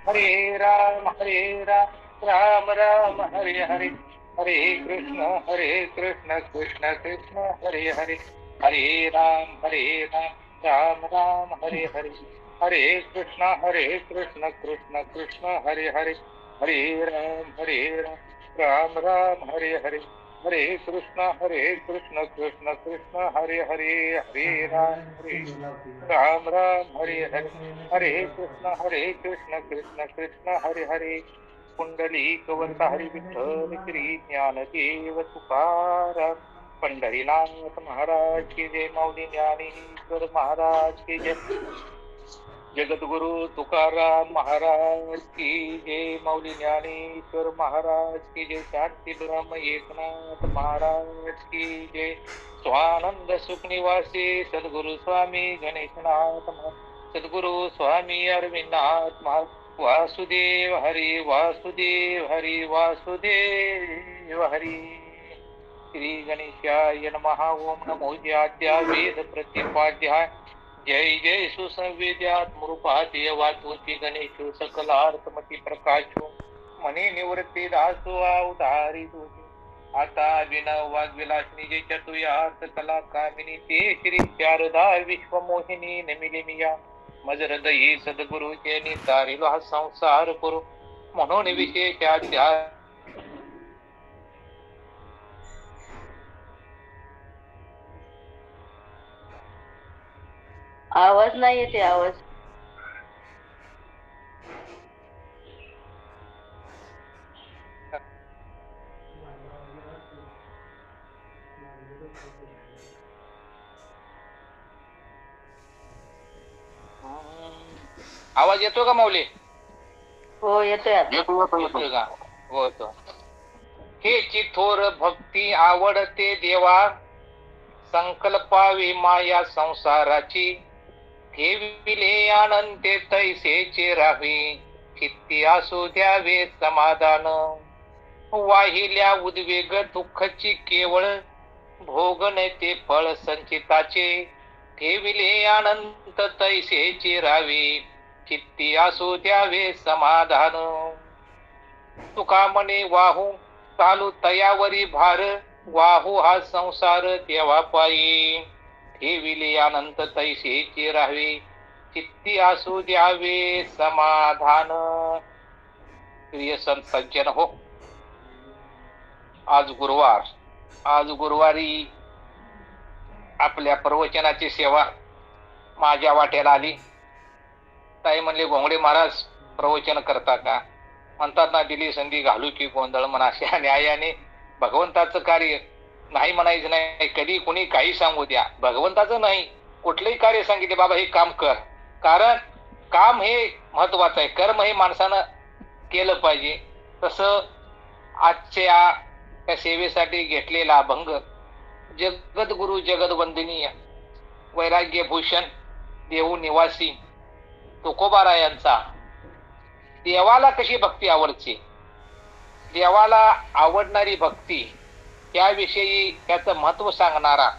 हरे राम राम राम हरे हरे, हरे कृष्ण कृष्ण कृष्ण हरे हरे, हरे राम राम राम हरे हरे, हरे कृष्ण कृष्ण कृष्ण हरे हरे, हरे राम राम हरे हरे, हरे कृष्ण कृष्ण कृष्ण हरे हरे, हरे राम राम हरे हरे, हरे कृष्ण कृष्ण कृष्ण हरे हरे. पुंडलिक वरदा हरी विठ्ठल श्री ज्ञानदेव तुकाराम. पंढरीनाथ महाराज की जय. माऊली ज्ञानेश्वर महाराज की जय. जगद्गुरु तुकाराम महाराज की जय. माऊली ज्ञानेश्वर महाराज की जय. शांती ब्रह्म एकनाथ महाराज की जय. स्वानंद सुख निवासी सद्गुरु स्वामी गणेशनाथ महाराज, सद्गुरु स्वामी अरविंदनाथ महाराज. वासुदेव हरी वासुदेव हरी वासुदेव हरी. श्री गणेशाय नमः. ओम नमो ज्ञात्या वेद प्रतिपाद्याय. जय जय सुसंवेद्यात्मरूपादेय वाचोची गणेशो सकलार्थमती प्रकाशो. मने निवृत्ती दासो अवतारी तुझे. आता विनव वाग्विलासनी जे चतुयार्थ कला कामिनी ते श्री शारदा विश्वमोहिनी नमिलिमिया. मज हृदयी सद्गुरुचे नितारिलो हा संसार करू. म्हणून विशेषाच्या आवाज नाही येते. आवाज आवाज येतो का माऊली? हो येतोय आता. येतोय का? हो येतो. हे थोर भक्ती आवडते देवा. संकल्पावी माया संसाराची. ठेविले आनंदे तैसेचे राहावे. चित्ती असू द्यावे समाधान. वाहिल्या उद्वेग दुःखची केवळ. भोगणे ते फळ संचिताचे. ठेविले आनंद तैसेचे राहावे. चित्ती असू द्यावे समाधान. तुका म्हणे वाहू चालू तयावरी भार. वाहू हा संसार देवा पायी. ठेविले अनंत तैसेचे राहावे. चित्ती असू द्यावे समाधान. प्रिय संत सज्जन हो, आज गुरुवारी आपल्या प्रवचनाची सेवा माझ्या वाट्याला आली. ताई म्हणले घोंगडे महाराज प्रवचन करता का? म्हणतात ना, दिली संधी घालू की गोंधळ म्हणा. अशा न्यायाने भगवंताचं कार्य नाही म्हणायचं नाही. कधी कुणी काही सांगू द्या, भगवंताचं नाही कुठलंही कार्य सांगितले बाबा हे काम कर. कारण काम हे महत्वाचं आहे, कर्म हे माणसानं केलं पाहिजे. तसं आजच्या त्या सेवेसाठी घेतलेला अभंग जगद्गुरु जगदवंदनीय वैराग्य भूषण देऊ निवासी तुकोबारायांचा देवाला कशी भक्ती आवडते, देवाला आवडणारी भक्ती त्याविषयी त्याचं महत्व सांगणारा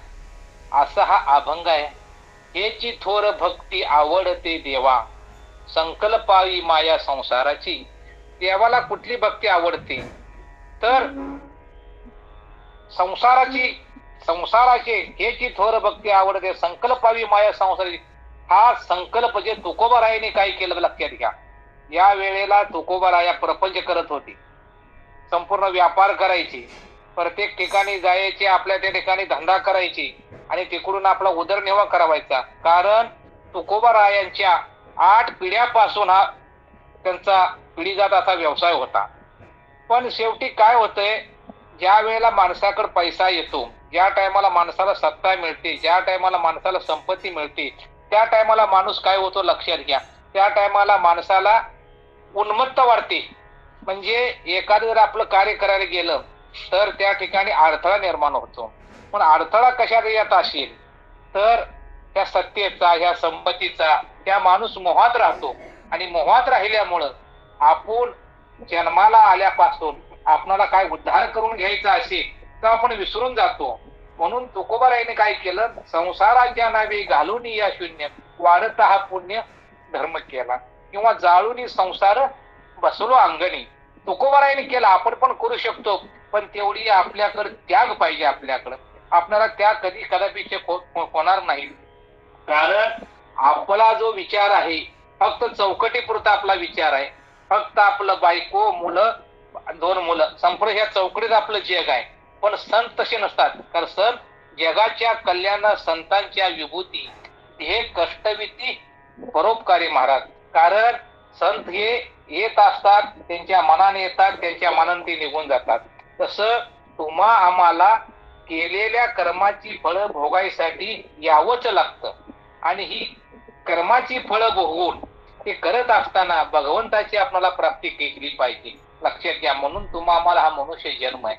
असा हा अभंग आहे. हेची थोर भक्ती आवडते देवा. संकल्पावी माया संसाराची. देवाला कुठली भक्ती आवडते तर संसाराचे हेची थोर भक्ती आवडते. संकल्पावी माया संसाराची. हा संकल्प जे तुकोबारायाने काय केलं लक्षात घ्या. या वेळेला तुकोबाराया प्रपंच करत होती, संपूर्ण व्यापार करायची, प्रत्येक ठिकाणी जायचे, आपल्या त्या ठिकाणी धंदा करायची आणि तिकडून आपला उदरनिर्वाह करावायचा. कारण तुकोबारायांच्या 8 पिढ्यापासून हा त्यांचा पिढीजात असा व्यवसाय होता. पण शेवटी काय होतंय, ज्या वेळेला माणसाकडे पैसा येतो, ज्या टायमाला माणसाला सत्ता मिळते, ज्या टायमाला माणसाला संपत्ती मिळते, त्या टायमाला माणूस काय होतो लक्षात घ्या. त्या टायमाला माणसाला उन्मत्त वाढते. म्हणजे एखादं जर आपलं कार्य करायला गेलं तर त्या ठिकाणी अडथळा निर्माण होतो. पण अडथळा कशात येत असेल तर त्या सत्तेचा, ह्या संपत्तीचा, त्या माणूस मोहात राहतो. आणि मोहात राहिल्यामुळं आपण जन्माला आल्यापासून आपणाला काय उद्धार करून घ्यायचा असेल तर आपण विसरून जातो. म्हणून तुकोबारायाने काय केलं, संसाराच्या नावे घालून या शून्य वाढत हा पुण्य धर्म केला. किंवा जाळून संसार बसलो अंगणी. तुकोबारायने केलं, आपण पण करू शकतो, पण तेवढी आपल्याकडे त्याग पाहिजे. आपल्याकडं आपल्याला त्याग कधी कदापिचे होणार नाही. कारण आपला जो विचार आहे फक्त चौकटीपुरता आपला विचार आहे. फक्त आपलं बायको, मुलं, 2 मुलं संपूर्ण ह्या चौकटीत आपलं जग आहे. पण संत तसे नसतात. कारण संत जगाच्या कल्याण, संतांच्या विभूती हे कष्टविती परोपकारी महाराज. कारण संत हे येत असतात, त्यांच्या मनाने येतात, त्यांच्या मनाने ते निघून जातात. तसं तुम्हा आम्हाला केलेल्या कर्माची फळं भोगायसाठी यावंच लागतं. आणि ही कर्माची फळं भोगून ते करत असताना भगवंताची आपल्याला प्राप्ती केली पाहिजे. लक्षात घ्या. म्हणून तुम्हा आम्हाला हा मनुष्य जन्म आहे.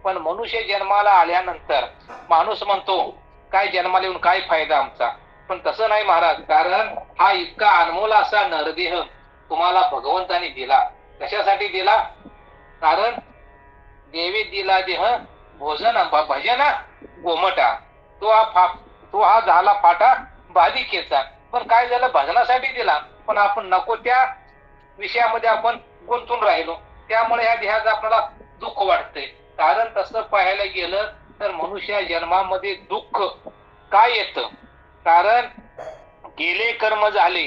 पण मनुष्य जन्माला आल्यानंतर माणूस म्हणतो काय जन्माला येऊन काय फायदा आमचा. पण तसं नाही महाराज. कारण हा इतका अनमोल असा नरदेह तुम्हाला भगवंताने दिला. कशासाठी दिला? कारण देवी दिला देह भोजन भजन गोमटा. तो हा झाला फाटा बालिकेचा. पण काय झालं, भजनासाठी दिला, पण आपण नको त्या विषयामध्ये आपण गुंतून राहिलो. त्यामुळे ह्या देहाचं आपल्याला दुःख वाटतंय. कारण तसं पाहायला गेलं तर मनुष्य जन्मामध्ये दुःख काय येतं? कारण गेले कर्म झाले,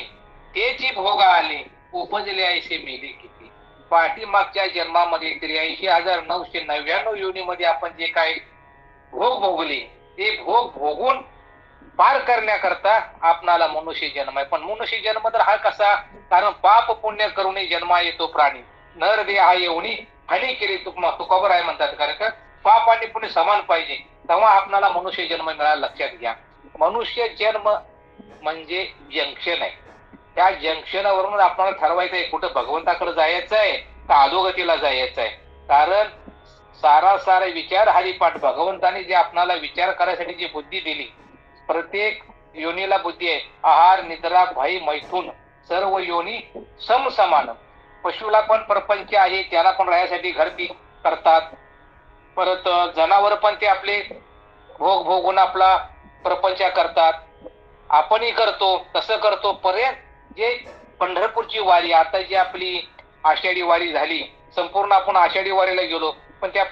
तेची भोग आले, उपजले ऐसे मेले किती. पाठीमागच्या जन्मामध्ये 83,999 योनीमध्ये आपण जे काही भोग भोगले ते भोग भोगून पार करण्याकरता आपणाला मनुष्य जन्म आहे. पण मनुष्य जन्म तर हा कसा? कारण पाप पुण्य करूनही जन्मा येतो प्राणी. नर देहा येऊनी हानी केली. तुकोबर आहे म्हणतात. कारण का पाप आणि पुण्य समान पाहिजे, तेव्हा आपणाला मनुष्य जन्म मिळाला. लक्षात घ्या. मनुष्य जन्म म्हणजे जंक्शन आहे. त्या जंक्शनवरून आपल्याला ठरवायचं आहे कुठं भगवंताकडे जायचं आहे का अधोगतीला जायचं आहे. कारण सारा विचार हरिपाठ भगवंताने जे आपणाला विचार करायसाठी जी बुद्धी दिली, प्रत्येक योनीला बुद्धी आहे. आहार, निद्रा, भय, मैथून सर्व योनी समसमान. पशुला पण प्रपंच आहे, त्याला पण राहण्यासाठी घर ती करतात. परत जनावर पण ते आपले भोग भोगून आपला प्रपंच करतात. आपणही करतो, तसं करतो. पर्यंत जे पंढरपूरची वारी, आता जी आपली आषाढी वारी झाली, संपूर्ण आपण आषाढी वारीला गेलो, पण त्या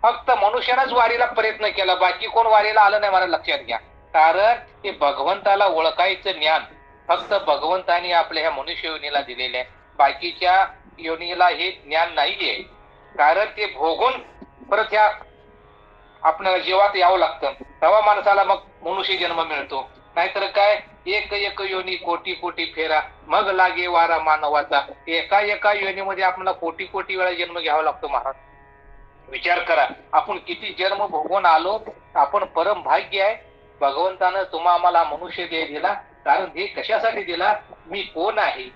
फक्त मनुष्यानंच वारीला प्रयत्न केला, बाकी कोण वारीला आलं नाही. मला लक्षात घ्या. कारण ते भगवंताला ओळखायचं ज्ञान फक्त भगवंताने आपल्या ह्या मनुष्य योनीला दिलेले आहे. बाकीच्या योनीला हे ज्ञान नाहीये. कारण ते भोगून परत ह्या आपल्याला जीवात यावं लागतं, तेव्हा माणसाला मग मनुष्य जन्म मिळतो. नाहीतर काय एक योनी कोटी फेरा मग लागे वारा मानवाचा. एका योनीमध्ये आपल्याला कोटी वेळा जन्म घ्यावा लागतो. महाराज विचार करा, आपण किती जन्म भोगून आलो. आपण परम भाग्य आहे. भगवंतानं तुम्हा आम्हाला मनुष्य देह दिला. कारण हे कशासाठी दिला? मी कोण आहे,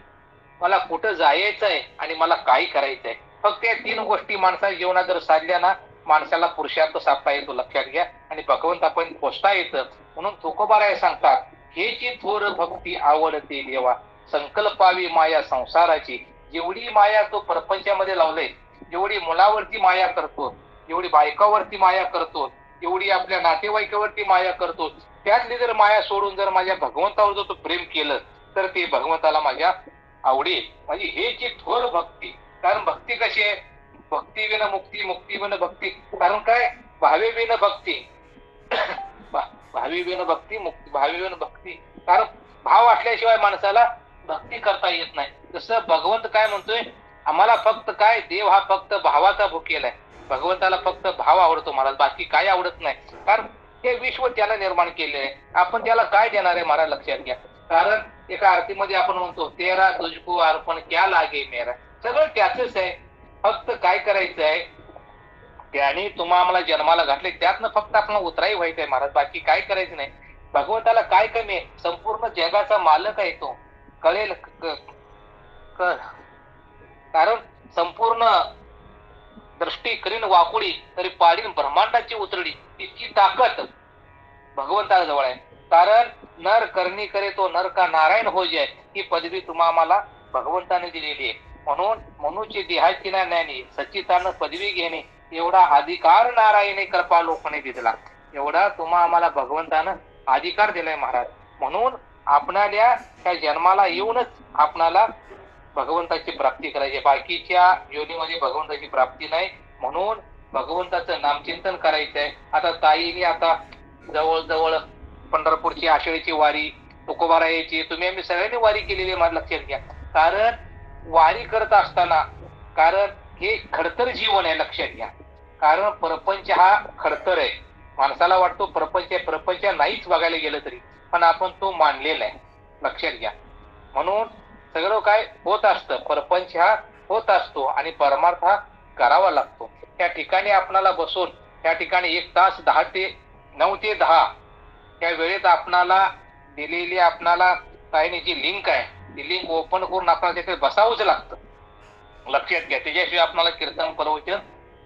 मला कुठं जायचं आहे आणि मला काय करायचंय. फक्त या 3 गोष्टी माणसाच्या जीवनात जर साधल्या ना, माणसाला पुरुषार्थ साधता येतो. लक्षात घ्या. आणि भगवंतापर्यंत पोचता येतं. म्हणून तुकोबाराय सांगतात, हे जी थोर भक्ती आवडते देवा, संकल्पावी माया संसाराची. जेवढी माया तो प्रपंचामध्ये लावलंय, जेवढी मुलावरती माया करतो, जेवढी बायकावरती माया करतो, एवढी आपल्या नातेवाईकावरती माया करतो, त्यातली जर माया सोडून जर माझ्या भगवंतावर जर तो प्रेम केलं तर ते भगवंताला माझ्या आवडेल. म्हणजे हे जी थोर भक्ती. कारण भक्ती कशी आहे? भक्ती विना मुक्ती, मुक्ती विना भक्ती. कारण काय? भावे विना भक्ती, भावी विना भक्ती, मुक्ती भावी विना भक्ती. कारण भाव असल्याशिवाय माणसाला भक्ती करता येत नाही. जसं भगवंत काय म्हणतोय, आम्हाला फक्त काय, देव हा फक्त भावाचा भुकेला आहे. भगवंताला फक्त भाव आवडतो महाराज, बाकी काय आवडत नाही. कारण हे विश्व त्याला निर्माण केले आहे. आपण त्याला काय देणार आहे महाराज? लक्षात घ्या. कारण एका आरतीमध्ये आपण म्हणतो, तेरा तुझको अर्पण क्या लागे मेरा. सगळं त्याचंच आहे. फक्त काय करायचं आहे, त्याने तुम्हा आम्हाला जन्माला घातले, त्यातनं फक्त आपण उतराई व्हायचंय महाराज, बाकी काय करायचं नाही. भगवंताला काय कमी आहे? संपूर्ण जगाचा मालक आहे तो. कळेल कारण संपूर्ण दृष्टी करीन वाकुडी तरी पाडीन ब्रह्मांडाची उतरडी, इतकी ताकद भगवंता जवळ आहे. कारण नर करणी करे तो नर का नारायण हो जाय, ही पदवी तुम्हा आम्हाला भगवंताने दिलेली आहे. म्हणून मनुष्य देहाची ना ज्ञानी सच्चितानं पदवी घेणे एवढा अधिकार नारायणी कृपा लोकांनी दिला. एवढा तुम्हा आम्हाला भगवंतानं अधिकार दिलाय महाराज. म्हणून आपणाला त्या जन्माला येऊनच आपणाला भगवंताची प्राप्ती करायची, बाकीच्या योनीमध्ये भगवंताची प्राप्ती नाही. म्हणून भगवंताचं नामचिंतन करायचंय. आता ताईने आता जवळजवळ पंढरपूरची आषाढीची वारी, तुकोबारायाची, तुम्ही आम्ही सगळ्यांनी वारी केलेली आहे, मला लक्षात घ्या. कारण वारी करत असताना, कारण हे खडतर जीवन आहे, लक्षात घ्या. कारण प्रपंच हा खडतर आहे. माणसाला वाटतो प्रपंच नाहीच बघायला गेलं तरी, पण आपण तो मानलेला आहे, लक्षात घ्या. म्हणून सगळं काय होत असतं, प्रपंच हा होत असतो आणि परमार्थ हा करावा लागतो. त्या ठिकाणी आपणाला बसून त्या ठिकाणी 1 तास 10 ते 9 ते 10 त्या वेळेत आपणाला दिलेली आपणाला काही जी लिंक आहे, ती लिंक ओपन करून आपल्याला तिथे बसावंच लागतं, लक्षात घ्या. त्याच्याशिवाय आपल्याला कीर्तन प्रवचन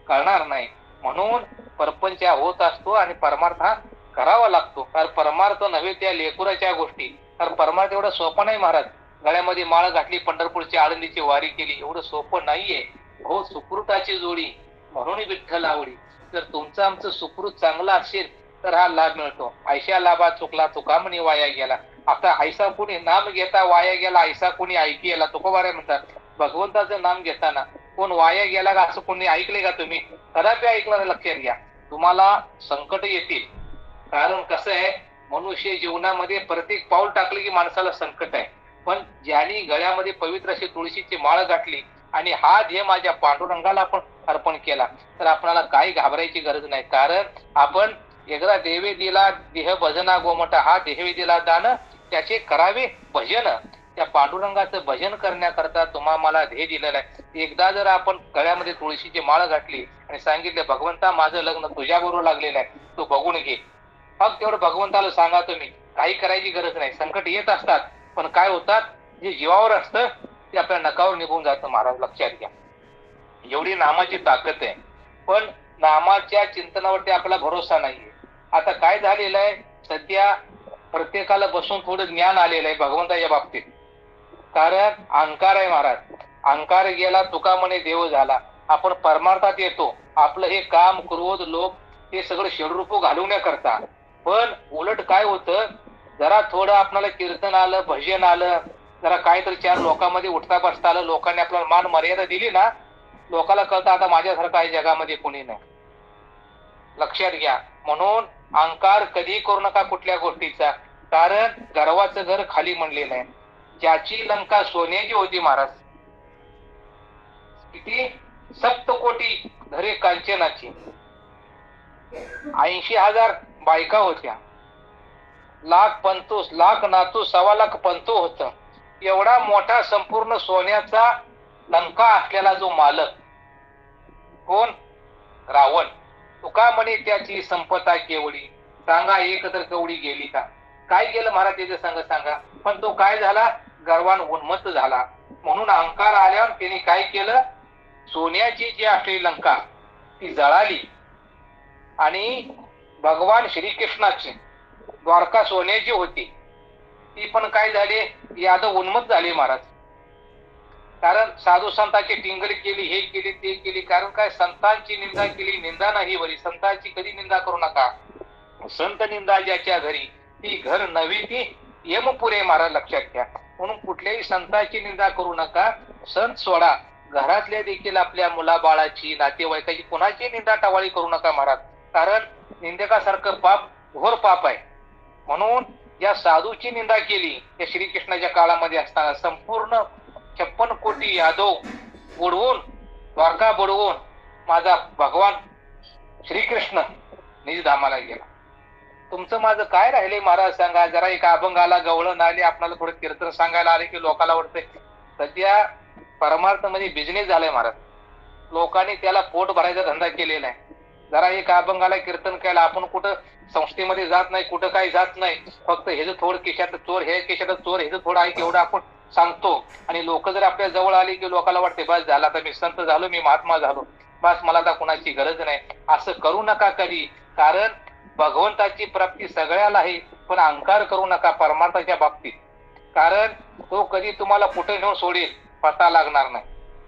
कळणार नाही. म्हणून परपंच होत असतो आणि परमार्थ हा करावा लागतो. कारण परमार्थ नव्हे त्या लेकुराच्या गोष्टी. कारण परमार्थ एवढं सोपं नाही महाराज. गळ्यामध्ये माळ घातली, पंढरपूरची आळंदीची वारी केली, एवढं सोपं नाहीये. हो, सुकृताची जोडी म्हणून विठ्ठल आवडी. जर तुमचं आमचं सुकृत चांगलं असेल तर हा लाभ मिळतो. ऐशा लाभा चुकला तुका म्हणे वाया गेला. आता ऐसा कोणी नाम घेता वाया गेला, ऐसा कोणी ऐकी गेला. तुकोबाराय म्हणतात, भगवंताचं नाम घेताना कोण वाया गेला का असं कोणी ऐकले का तुम्ही? कदापि ऐकलं नाही. लक्षात घ्या, तुम्हाला संकट येतील. कारण कसं आहे, मनुष्य जीवनामध्ये प्रत्येक पाऊल टाकलं की माणसाला संकट आहे. पण ज्यांनी गळ्यामध्ये पवित्र अशी तुळशीची माळ घातली आणि हा ध्येय माझ्या पांडुरंगाला आपण अर्पण केला तर आपल्याला काही घाबरायची गरज नाही. कारण आपण एकदा देवे दिला देह भजना गोमटा, हा देवे दिला दान त्याचे करावे भजन. त्या पांडुरंगाचं भजन करण्याकरता तुम्हा मला ध्येय दिलेलं आहे. एकदा जर आपण गळ्यामध्ये तुळशीची माळ घातली आणि सांगितले भगवंता माझं लग्न तुझ्याबरोबर लागलेलं आहे, तू बघून घे, फक्त तेवढं भगवंताला सांगा तुम्ही, काही करायची गरज नाही. संकट येत असतात पण काय होतात, जे जीवावर असतं ते आपल्या नकावर निघून जातं महाराज, लक्षात घ्या. एवढी नामाची ताकद आहे. पण नामाच्या चिंतनावरती आपला भरोसा नाहीये. आता काय झालेलं आहे, सध्या प्रत्येकाला बसून थोडं ज्ञान आलेलं आहे भगवंताच्या बाबतीत. कारण अहंकार आहे महाराज. अहंकार गेला तुका म्हणे देव झाला. आपण परमार्थात येतो. आपलं हे काम क्रोध लोभ हे सगळं षडरूप घालवण्याकरता. पण उलट काय होतं, जरा थोडं आपल्याला कीर्तन आलं, भजन आलं, जरा काहीतरी 4 लोकांमध्ये उठता बसता आलं, लोकांनी आपल्याला मान मर्यादा दिली ना, लोकांना कळतं आता माझ्यासारखं आहे जगामध्ये कोणी नाही, लक्षात घ्या. म्हणून अहंकार कधी करू नका कुठल्या गोष्टीचा. कारण गर्वाचं घर खाली म्हणलेलं आहे. ज्याची लंका सोन्याची होती महाराज, किती 7 घरे कांचनाची, 80,000 बायका होत्या, लाख पंतू, लाख नातू, 1.25 लाख पंतू होत. एवढा मोठा संपूर्ण सोन्याचा लंका असलेला जो मालक कोण, रावण. तुका म्हणे त्याची संपदा केवढी, सांगा एक तर केवढी गेली का. काय केलं महाराज त्याचे सांगा. पण तो काय झाला, गर्वान उन्मत्त झाला. म्हणून अहंकार आल्यावर त्याने काय केलं, सोन्याची जी असलेली लंका ती जळाली आणि भगवान श्रीकृष्णाची द्वारका सोन्याची होती, ती पण काय झाली, यादव उन्मत्त झाले महाराज. कारण साधू संतांची टिंगल केली, हे केली ते केली. कारण काय, संतांची निंदा केली, निंदा नाही बरी. संतांची कधी निंदा करू नका. संत निंदा ज्याच्या घरी ती घर नव्हे ती यमपुरे महाराज, लक्षात घ्या. म्हणून कुठल्याही संतांची निंदा करू नका. संत सोडा, घरातल्या देखील आपल्या मुलाबाळाची, नातेवाईकाची कुणाची निंदा टावाळी करू नका महाराज. कारण निंदकासारखं पाप घोर पाप आहे. म्हणून या साधूची निंदा केली त्या श्रीकृष्णाच्या काळामध्ये असताना, संपूर्ण 56 कोटी यादव बुडवून, द्वारका बुडवून माझा भगवान श्रीकृष्ण निजधामाला गेला. तुमचं माझं काय राहिले महाराज सांगा. जरा एक अभंगाला गवळण आले, आपल्याला थोडं कीर्तन सांगायला आले की लोकांना वाटतंय सध्या परमार्थ मध्ये बिझनेस झालाय महाराज. लोकांनी त्याला पोट भरायचा धंदा केलेला आहे. जरा एक अभंगाला कीर्तन केला, आपण कुठं संस्थेमध्ये जात नाही, कुठं काही जात नाही. फक्त हे जर थोडं केशात चोर, हे केशात चोर, हे जर थोडं आहे तेवढं आपण सांगतो. आणि लोक जर आपल्या जवळ आली की लोकांना वाटते बस झाला, आता मी संत झालो, मी महात्मा झालो, बस मला आता कुणाची गरज नाही. असं करू नका कधी. कारण भगवंताची प्राप्ती सगळ्याला आहे, पण अहंकार करू नका परमार्थाच्या बाबतीत. कारण तो कधी तुम्हाला कुठे नेऊन सोडेल पता लागणार नाही.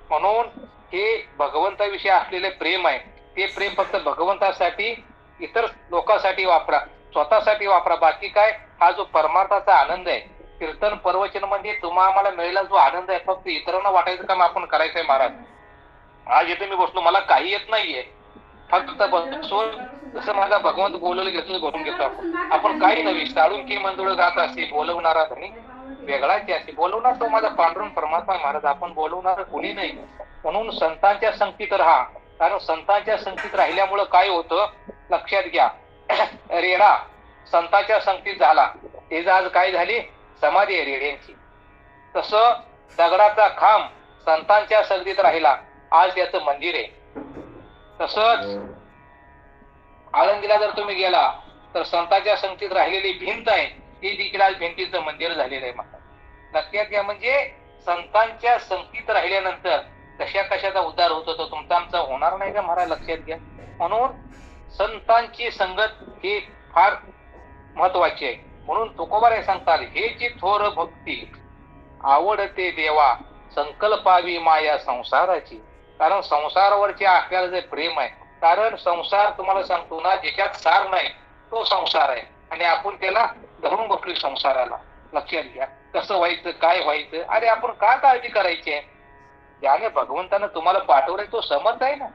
म्हणून हे भगवंताविषयी असलेले प्रेम आहे, ते प्रेम फक्त भगवंतासाठी, इतर लोकांसाठी वापरा, स्वतःसाठी वापरा. बाकी काय, हा जो परमार्थाचा आनंद आहे कीर्तन प्रवचन म्हणजे तुम्हा आम्हाला मिळेला जो आनंद आहे फक्त इतरांना वाटायचं काम आपण करायचंय महाराज. आज इथे मी बसलो, मला काही येत नाहीये, फक्त बसून जसं माझा भगवंत बोलवलं घेतो बोलून घेतो. आपण काही नव्हे, साळुंकी मंजुळ गात असे बोलवणारा धनी वेगळाच असे. बोलवणार तो माझा पांडुरंग परमात्मा महाराज, आपण बोलवणार कुणी नाही. म्हणून संतांच्या संगतीत राहा, कारण संतांच्या संगतीत राहिल्यामुळं काय होतं लक्षात घ्या. रेडा संतांच्या संगतीत झाला, ते आज काय झाली समाधी आहे रेड्यांची. तसं दगडाचा खांब संतांच्या संगतीत राहिला, आज त्याचं मंदिर आहे. तसंच आळंदीला जर तुम्ही गेला तर संतांच्या संगतीत राहिलेली भिंत आहे, ती देखील आज भिंतीचं मंदिर झालेलं आहे. लक्षात घ्या, म्हणजे संतांच्या संगतीत राहिल्यानंतर कशा कशाचा उद्धार होतो तो तुमचा आमचा होणार नाही का महाराज, लक्षात घ्या. म्हणून संतांची संगत ही फार महत्वाची आहे. म्हणून तुकोबाराय सांगतात, हे जी थोर भक्ती आवडते देवा संकल्पावी माया संसाराची. कारण संसारावरची आपल्याला जे प्रेम आहे, कारण संसार तुम्हाला सांगतो ना, ज्याच्यात सार नाही तो संसार आहे, आणि आपण त्याला धरून बसलो संसाराला. लक्षात घ्या, कसं व्हायचं काय व्हायचं, अरे आपण का काळजी करायची आहे, ज्याने भगवंतानं तुम्हाला पाठवलंय तो समर्थ आहे ना.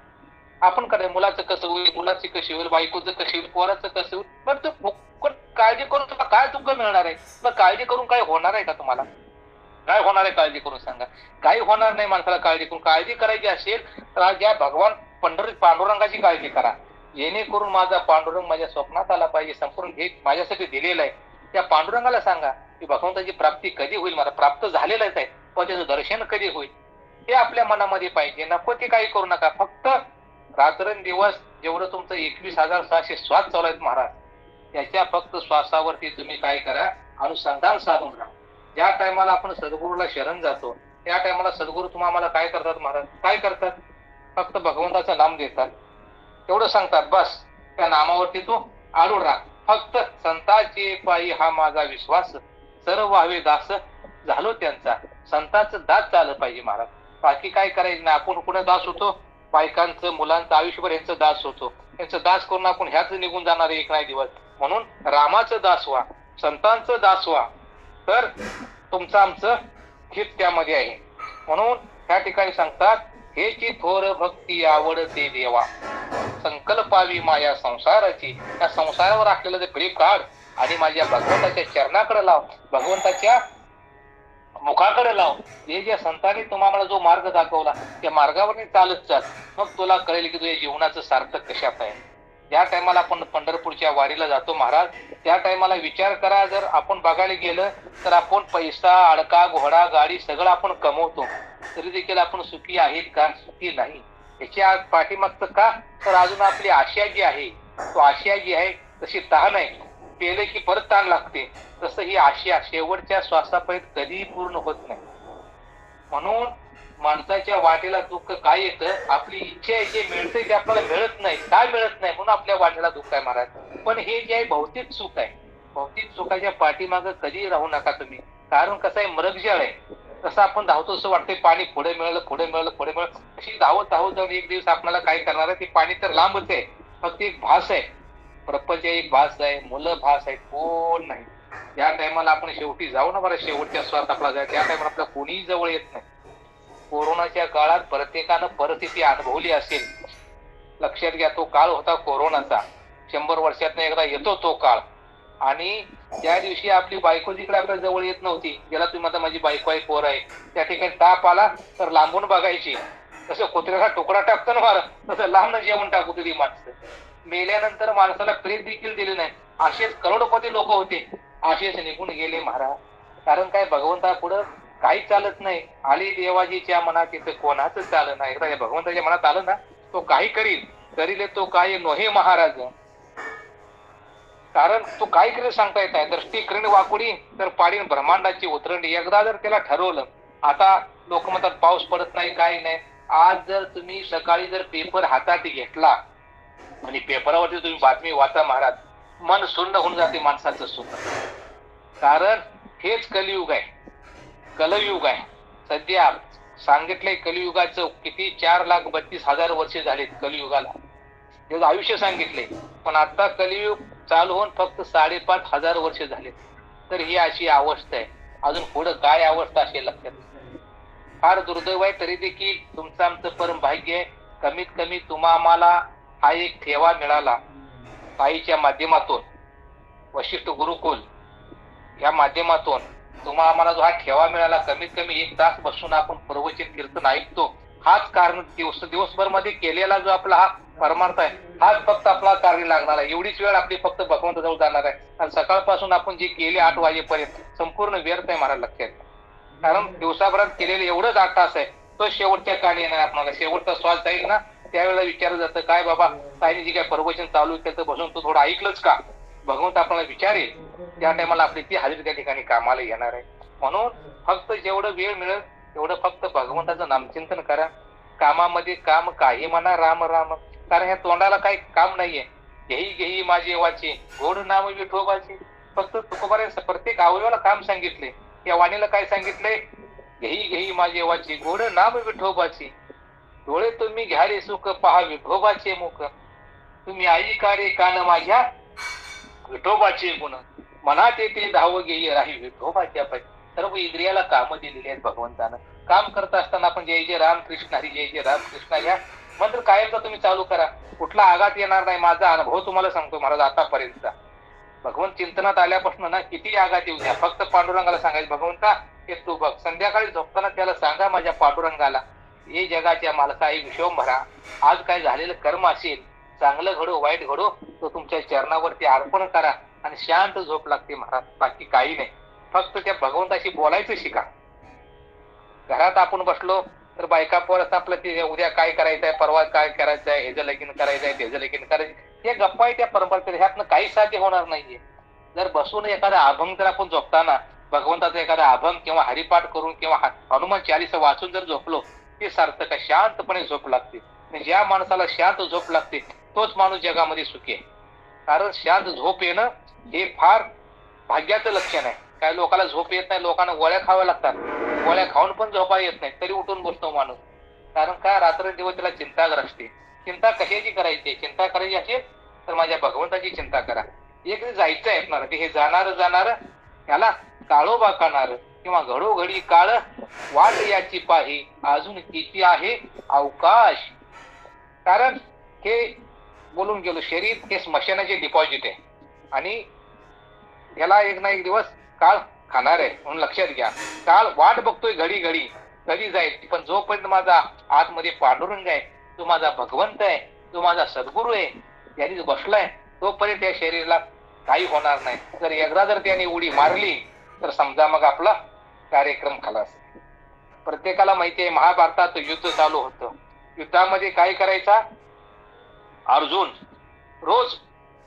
आपण काय मुलाचं कसं होईल, मुलाची कशी होईल, बायकोचं कशी होईल, पोराचं कसं होईल, पण तो फुकट काळजी करून तुला काय दुःख मिळणार आहे. मग काळजी करून काय होणार आहे का तुम्हाला, काय होणार आहे काळजी करून सांगा. काही होणार नाही माणसाला काळजी करून. काळजी करायची असेल तर आज या भगवान पांडुरंगाची काळजी करा, जेणेकरून माझा पांडुरंग माझ्या स्वप्नात आला पाहिजे. संपूर्ण हे माझ्यासाठी दिलेलं आहे. त्या पांडुरंगाला सांगा की भगवंताची प्राप्ती कधी होईल, मला प्राप्त झालेलंच आहे, पण त्याचं दर्शन कधी होईल हे आपल्या मनामध्ये पाहिजे. नको ते काही करू नका, फक्त रात्रंदिवस जेवढं तुमचं 21,600 श्वास चालू आहेत महाराज, त्याच्या फक्त श्वासावरती तुम्ही काय करा, अनुसंधान साधून राहा. ज्या टायमाला आपण सद्गुरूला शरण जातो त्या टायमाला सद्गुरू तुम्हाला काय करतात महाराज, काय करतात, फक्त भगवंताचं नाम देतात, तेवढं सांगतात, बस त्या नामावरती तू आढळून राहा. फक्त संतांचे पायी हा माझा विश्वास, सर्व व्हावे दास झालो त्यांचा. संतांचं दास झालं पाहिजे महाराज, बाकी काय करायचं नाही. आपण कुठे दास होतो, बायकांचं मुलांचं आयुष्यभर यांचं दास होतो, यांचं दास करून आपण ह्याच निघून जाणार एक नाही दिवस. म्हणून रामाचं दास व्हा, संतांचं दास व्हा, तर तुमचं आमचं हित त्यामध्ये आहे. म्हणून त्या ठिकाणी सांगतात, हे जी थोर भक्ती आवडते देवा संकल्पावी माया संसाराची. त्या संसारावर असलेलं ते प्रेम काढ आणि माझ्या भगवंताच्या चरणाकडे लाव, भगवंताच्या मुखाकडे लाव. हे ज्या संतांनी तुम्हाला जो मार्ग दाखवला त्या मार्गावर चालत चाल, मग तुला कळेल की तुझ्या जीवनाचं सार्थक कशात आहे. ज्या टायमाला आपण पंढरपूरच्या वारीला जातो महाराज, त्या टायमाला विचार करा, जर आपण बघायला गेलं तर आपण पैसा, अडका, घोडा, गाडी सगळं आपण कमवतो, तरी देखील आपण सुखी आहेत का, सुखी नाही. याच्या पाठीमागचं का, तर अजून आपली आशा जी आहे, तो आशा जी आहे तशी तहान आहे, पेले की परत ताण लागते, तसं ही आशा शेवटच्या श्वासापर्यंत कधीही पूर्ण होत नाही. म्हणून माणसाच्या वाटेला दुःख काय येतं, आपली इच्छा आहे जे मिळते ते आपल्याला मिळत नाही. काय मिळत नाही म्हणून आपल्या वाटेला दुःख आहे महाराज. पण हे जे आहे भौतिक सुख आहे, भौतिक सुखाच्या पाठीमागं कधी राहू नका तुम्ही. कारण कसं आहे, मृगजळ आहे, तसं आपण धावतो असं वाटतंय पाणी पुढे मिळालं पुढे मिळालं पुढे मिळालं, अशी धावत धावत जाऊन एक दिवस आपल्याला काय करणार आहे, ते पाणी तर लांबच आहे, फक्त एक भास आहे, प्रपंच एक भास आहे, मुलं भास आहे, कोण नाही. ज्या टायमाला आपण शेवटी जाऊ ना बरं, शेवटच्या स्वार्थ आपला जाय, त्या टायमाला आपल्याला कोणीही जवळ येत नाही. कोरोनाच्या काळात प्रत्येकानं परिस्थिती अनुभवली असेल. लक्षात घ्या, तो काळ होता कोरोनाचा, 100 वर्षातनं एकदा येतो तो काळ. आणि त्या दिवशी आपली बायको जिकडे आपल्या जवळ येत नव्हती, ज्याला तुम्ही आता माझी बायको आहे, पोर आहे, त्या ठिकाणी ताप आला तर लांबून बघायची, तसं कुत्र्याला तुकडा टाकतो ना मार, तसं लांब जेवण टाकू ती माणसं. मेल्यानंतर माणसाला प्रेत देखील दिले नाही, असेच करोडपती लोक होते, असेच निघून गेले महाराज. कारण काय, भगवंता पुढं काही चालत नाही. आली देवाजीच्या मनात तिथं कोणाचं चालत नाही. एकदा भगवंताच्या मनात आलं ना, तो काही करील तो काय नोहे महाराज. कारण तो काय करेल सांगता येत नाही. दृष्टी करीन वाकुडी तर पाडीन ब्रह्मांडाची उतरंडी. एकदा जर त्याला ठरवलं, आता लोक म्हणतात पाऊस पडत नाही काही नाही, आज जर तुम्ही सकाळी जर पेपर हातात घेतला आणि पेपरावरती तुम्ही बातमी वाचा महाराज, मन सुन्न होऊन जाते माणसाचं सुद्धा. कारण हेच कलियुग आहे, कलयुग आहे. सध्या सांगितलंय कलियुगाचं किती 4,32,000 वर्षे झालेत कलियुगाला, त्याचं आयुष्य सांगितले. पण आता कलियुग चालू होऊन फक्त 5,500 वर्ष झालेत. तर ही अशी अवस्था आहे. अजून पुढं काय अवस्था असेल लक्षात. फार दुर्दैव आहे, तरी देखील तुमचं आमचं परम भाग्य आहे. कमीत कमी तुम्हा आम्हाला हा एक ठेवा मिळाला ताईच्या माध्यमातून, वशिष्ठ गुरुकुल या माध्यमातून तुम्हा आम्हाला जो हा ठेवा मिळाला, कमीत कमी 1 तास बसून आपण प्रवचन कीर्तन ऐकतो. हाच कारण दिवसभर मध्ये केलेला जो आपला हा परमार्थ आहे, हाच फक्त आपला कार्य लागणार आहे. एवढीच वेळ आपली फक्त भगवंताजवळ जाणार आहे. आणि सकाळपासून आपण जे केले 8 वाजेपर्यंत संपूर्ण व्यर्थ आहे महाराज लक्षात. कारण दिवसाभरात केलेले एवढंच 8 तास आहे, तो शेवटच्या काळी येणार आपल्याला. शेवटचा श्वास जाईल ना, त्यावेळेला विचारलं जातं, काय बाबा ताईने जी काय प्रवचन चालू केलं तर बसून तू थोडं ऐकलंच का. भगवंत आपल्याला विचारेल, त्या टायमाला आपली ती हजेरी त्या ठिकाणी कामाला येणार आहे. म्हणून फक्त जेवढं वेळ मिळेल तेवढं फक्त भगवंताचं नामचिंतन करा. कामामध्ये काम काही म्हणा, राम राम, कारण ह्या तोंडाला काही काम नाहीये. घेई घेई माझे वाचे गोड नाम विठोबाचे. फक्त तुकोबाने प्रत्येक अवयवाला काम सांगितले. या वाणीला काय सांगितलंय, घेई घेई माझे वाचे गोड नाम विठोबाचे. डोळे तुम्ही घ्या रे सुख पहा विठोबाचे मुख. तुम्ही ऐका रे कान माझ्या विठोबाचे गुण. मनात येते धाव घेई राही विठोबाच्या पायी. सर्व इंद्रियाला काम दिलेली आहेत भगवंतानं. काम करत असताना आपण जय जय रामकृष्ण हरी, जय जय रामकृष्ण घ्या मंत्र कायमचा तुम्ही चालू करा. कुठला आघात येणार नाही. माझा अनुभव तुम्हाला सांगतो महाराज आतापर्यंतचा. भगवंत चिंतनात आल्यापासून ना किती आघात येऊ द्या, फक्त पांडुरंगाला सांगायचं, भगवंता हे तू बघ. संध्याकाळी झोपताना त्याला सांगा माझ्या पांडुरंगाला, हे जगाच्या मालका आई विश्वंभरा, आज काय झालेलं कर्म असेल, चांगलं घडो वाईट घडो, तो तुमच्या चरणावरती अर्पण करा आणि शांत झोप लागते महाराज. बाकी काही नाही, फक्त त्या भगवंताशी बोलायचं शिका. घरात आपण बसलो तर बायका पोरं आपलं ते उद्या काय करायचंय, परवा काय करायचंय, हेच लगीन करायचंय, त्याचं लगीन करायचं, हे गप्पा आहे त्या परंपरेत. ह्यातनं काही साध्य होणार नाहीये. जर बसून एखादा अभंग जर आपण झोपताना भगवंताचा एखादा अभंग किंवा हरिपाठ करून किंवा हनुमान चालीसा वाचून जर झोपलो, ते सार्थक आहे. शांतपणे झोप लागते. ज्या माणसाला शांत झोप लागते तोच माणूस जगामध्ये सुखी आहे. कारण शांत झोप येणं हे फार भाग्याचं लक्षण आहे. काही लोकांना झोप येत नाही, लोकांना गोळ्या खाव्या लागतात, गोळ्या खाऊन पण झोपा येत नाही, तरी उठून बसतो माणूस. कारण काय, रात्रंदिवस त्याला चिंताग्रस्त. चिंता कशाची करायची, चिंता करायची असेल तर माझ्या भगवंताची चिंता करा. एक जायचं आहे आपल्याला, हे जाणार त्याला काळोबा खाणार किंवा घडोघडी काळ वाट याची पाही, अजून किती आहे अवकाश. कारण हे बोलून गेलो, शरीर हे स्मशानाचे डिपॉझिट आहे आणि याला एक ना एक दिवस काळ खाणार आहे. म्हणून लक्षात घ्या, काळ वाट बघतोय घडी घडी कधी जाईल. पण जोपर्यंत माझा आतमध्ये पांडुरंग आहे, तो माझा भगवंत आहे, तो माझा सद्गुरू आहे, यांनी बसलाय, तोपर्यंत या शरीराला काही होणार नाही. जर एकदा जर त्याने उडी मारली तर समजा मग आपला कार्यक्रम खलास. प्रत्येकाला माहिती आहे, महाभारतात युद्ध चालू होतं. युद्धामध्ये काय करायचा, अर्जुन रोज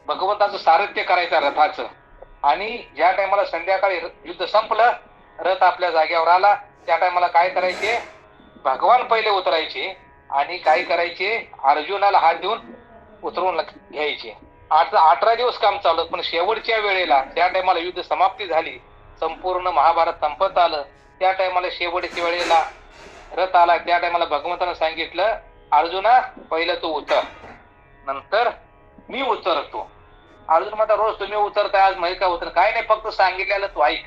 भगवंताचं सारथ्य करायचा रथाचं. आणि ज्या टायमाला संध्याकाळी युद्ध संपलं, रथ आपल्या जागेवर आला, त्या टायमाला काय करायचे, भगवान पहिले उतरायचे आणि काय करायचे, अर्जुनाला हात देऊन उतरवून घ्यायचे. 18 दिवस काम चालत. पण शेवटच्या वेळेला त्या टायमाला युद्ध समाप्ती झाली, संपूर्ण महाभारत संपत आलं, त्या टायमाला शेवटच्या वेळेला रथ आला. त्या टायमाला भगवंतानं सांगितलं, अर्जुना पहिलं तू उतर, नंतर मी उतरतो. अर्जुन म्हणता, रोज तुम्ही उतरताय, आज माहिती का उतर, काय नाही, फक्त सांगितलेलं तू ऐक.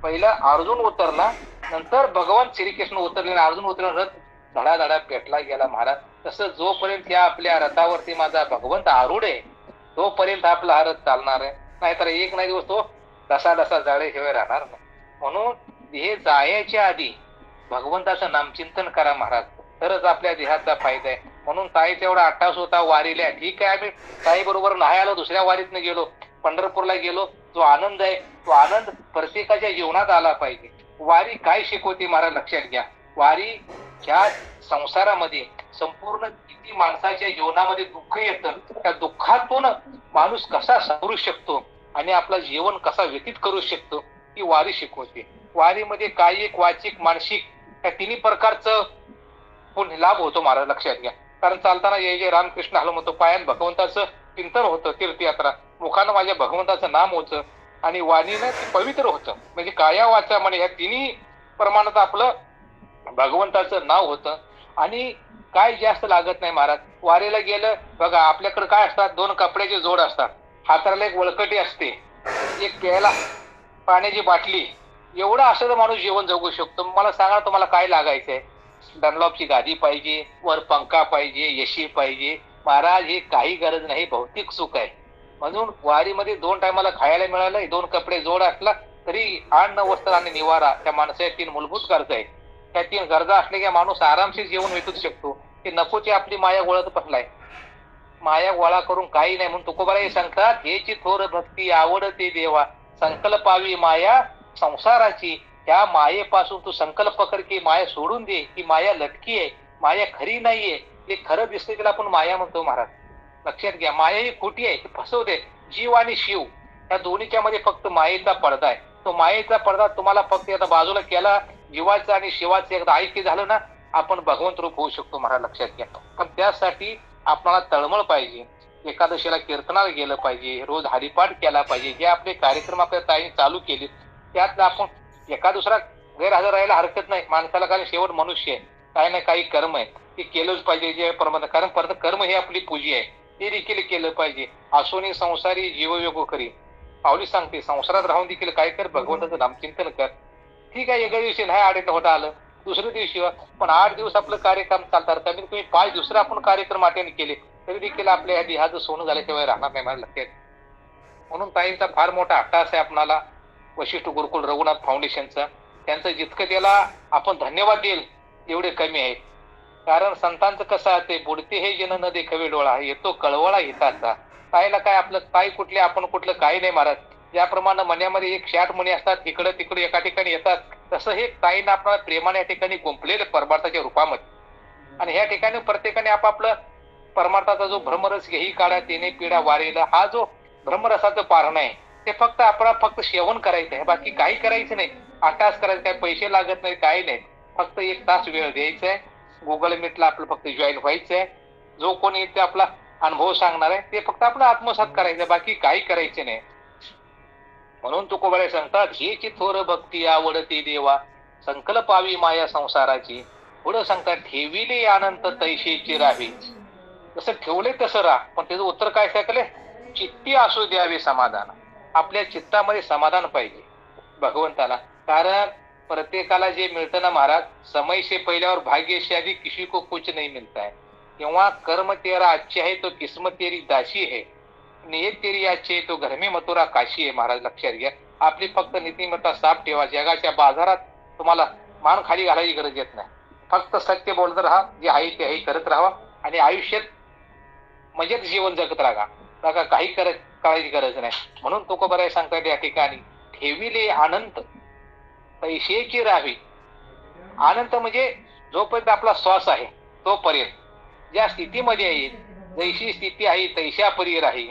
पहिलं अर्जुन उतरला, नंतर भगवान श्रीकृष्ण उतरले, अर्जुन उतरला, रथ धडाधडा पेटला गेला महाराज. तसं जोपर्यंत या आपल्या रथावरती माझा भगवंत आरूढ आहे, तोपर्यंत आपला हा रथ चालणार आहे. नाहीतर एक नाही दिवस तो डसा जाळेशिवाय राहणार नाही. म्हणून हे जायच्या आधी भगवंताचं नामचिंतन करा महाराज, तरच आपल्या देहाचा फायदा आहे. म्हणून ताईचा एवढा अट्टास होता वारीला. ठीक आहे, आम्ही ताई बरोबर नाही आलो, दुसऱ्या वारीतनं गेलो, पंढरपूरला गेलो, जो आनंद आहे तो आनंद प्रत्येकाच्या जीवनात आला पाहिजे. वारी काय शिकवते महाराज लक्षात घ्या. वारी ह्या संसारामध्ये संपूर्ण किती माणसाच्या जीवनामध्ये दुःख येतं, त्या दुःखातून माणूस कसा सावरू शकतो आणि आपलं जीवन कसा व्यतीत करू शकतो, ही वारी शिकवते. वारीमध्ये कायिक वाचिक मानसिक या तिन्ही प्रकारचं लाभ होतो महाराज लक्षात घ्या. कारण चालताना जय जय रामकृष्ण हलो म्हणतो, पायात भगवंताचं चिंतन होतं, तीर्थयात्रा, मुखानं माझ्या भगवंताचं नाम होतं आणि वाणीनं ते पवित्र होतं. म्हणजे काया वाचा म्हणे ह्या तिन्ही प्रमाणात आपलं भगवंताचं नाव होतं. आणि काय जास्त लागत नाही महाराज. वारीला गेलं बघा, आपल्याकडे काय असतात, 2 कपड्याचे जोड असतात, हाताला एक वळकटी असते, एक प्यायला पाण्याची बाटली एवढं असं माणूस जीवन जगू शकतो. मला सांगा तुम्हाला काय लागायचंय? डनलॉपची गादी पाहिजे, वर पंखा पाहिजे, एसी पाहिजे. महाराज हे काही गरज नाही, भौतिक सुख आहे. म्हणून वारीमध्ये 2 टायमाला खायला मिळालंय, 2 कपडे जोड असला तरी अन्न, वस्त्र आणि निवारा त्या माणसाच्या 3 मूलभूत गरजा आहेत. त्या 3 गरजा असल्या की माणूस आरामशीर जीवन विकूच शकतो. ते नकोची आपली माया गोळत बसलाय. माया गोळा करून काही नाही. म्हणून तुकोबाराय सांगतात, हेची थोर भक्ती आवडते देवा, संकल्पावी माया संसाराची. त्या मायेपासून तू संकल्प कर की माया सोडून दे, की माया लटकी आहे, माया खरी नाहीये. ते खरं दिसते त्याला आपण माया म्हणतो महाराज. लक्षात घ्या, माया ही खोटी आहे, ती फसवते. जीव आणि शिव या दोन्हीच्या मध्ये फक्त मायेचा पडदा आहे. तो मायेचा पडदा तुम्हाला फक्त आता बाजूला केला, जीवाचं आणि शिवाचं एकदा ऐक्य झालं ना, आपण भगवंत रूप होऊ शकतो महाराज. लक्षात घ्या. पण त्यासाठी आपल्याला तळमळ पाहिजे. एकादशीला कीर्तनाला गेलं पाहिजे, रोज हरिपाठ केला पाहिजे. जे आपले कार्यक्रम आपल्या ताईने चालू केले त्यात आपण एका दुसरा गैरहजर राहायला हरकत नाही. माणसाला कारण शेवट मनुष्य आहे, काही ना काही कर्म आहे, ते केलंच पाहिजे. जे कारण परत कर्म ही आपली पूजी आहे, ते देखील केलं पाहिजे. असोनी संसारी जीवयोग करी, पावली सांगते संसारात राहून देखील काय कर, भगवंताचं नामचिंतन कर. ठीक आहे, एका दिवशी नाही आडेत होता आलं, दुसऱ्या दिवशी पण 8 दिवस आपलं कार्यक्रम चालतात. कमीत कमी 5 दुसरे आपण कार्यक्रम अटेंड केले तरी देखील आपल्या या देहाचं सोनं झाल्याशिवाय राहणार नाही मला लक्षात. म्हणून ताईंचा फार मोठा अट्टास आहे आपणाला, वशिष्ठ गुरुकुल रघुनाथ फाउंडेशनचा. त्यांचं जितकं त्याला आपण धन्यवाद देईल एवढे कमी आहेत. कारण संतांचं कसं आहे, ते बुडते हे जन न देखवे डोळा, येतो कळवळा हिताचा. ताईला काय आपलं ताई कुठले आपण कुठलं काही नाही महाराज. ज्याप्रमाणे मण्यामध्ये 108 मणी असतात, इकडं तिकडे एका ठिकाणी येतात, तसं हे ताईनं आपल्याला प्रेमाने या ठिकाणी गुंपलेलं परमार्थाच्या रूपामध्ये. आणि ह्या ठिकाणी प्रत्येकाने आपापलं परमार्थाचा जो भ्रमरस घेही काढा तेने पिढा वारेला, हा जो भ्रमरसाचं पारणं आहे ते फक्त आपल्याला फक्त सेवन करायचं आहे, बाकी काही करायचं नाही. अट्टास करायचं, काही पैसे लागत नाही, काही नाही. फक्त 1 तास वेळ द्यायचा आहे. गुगल मीटला आपलं फक्त जॉईन व्हायचं आहे. जो कोणी ते आपला अनुभव सांगणार आहे ते फक्त आपलं आत्मसात करायचं, बाकी काही करायचे नाही. म्हणून तुकोबाराय सांगतात, हेची थोर भक्ती आवडते देवा, संकल्पावी माया संसाराची. पुढं सांगतात, ठेविले अनंत तैशीची राहावी. जसं ठेवले तसं राहा. पण त्याचं उत्तर काय सांगले, चित्ती असू द्यावे समाधान. आपल्या चित्तामध्ये समाधान पाहिजे भगवंताला. कारण प्रत्येकाला जे मिळतं ना महाराज, समय से पहिल्यावर भाग्य से आधी किसी को कुछ नहीं मिलता है. किंवा कर्म तेरा अच्छे है तो किस्मत तेरी दासी है, नियत तेरी अच्छी है तो घर में मथुरा काशी आहे. महाराज लक्षात घ्या, आपली फक्त नीतिमत्ता साफ ठेवा. जगाच्या बाजारात तुम्हाला मान खाली घालायची गरज येत नाही. फक्त सत्य बोलत राहा, जे आहे ते आहे करत राहा आणि आयुष्यात मजेत जीवन जगत राहा. नका काही करायची गरज नाही. म्हणून तुकोबाराय सांगतात या ठिकाणी, ठेविले अनंत तैशीची राहावी. अनंत म्हणजे जोपर्यंत आपला श्वास आहे तोपर्यंत, ज्या स्थितीमध्ये आहे जैशी स्थिती आहे तैशा परी राही,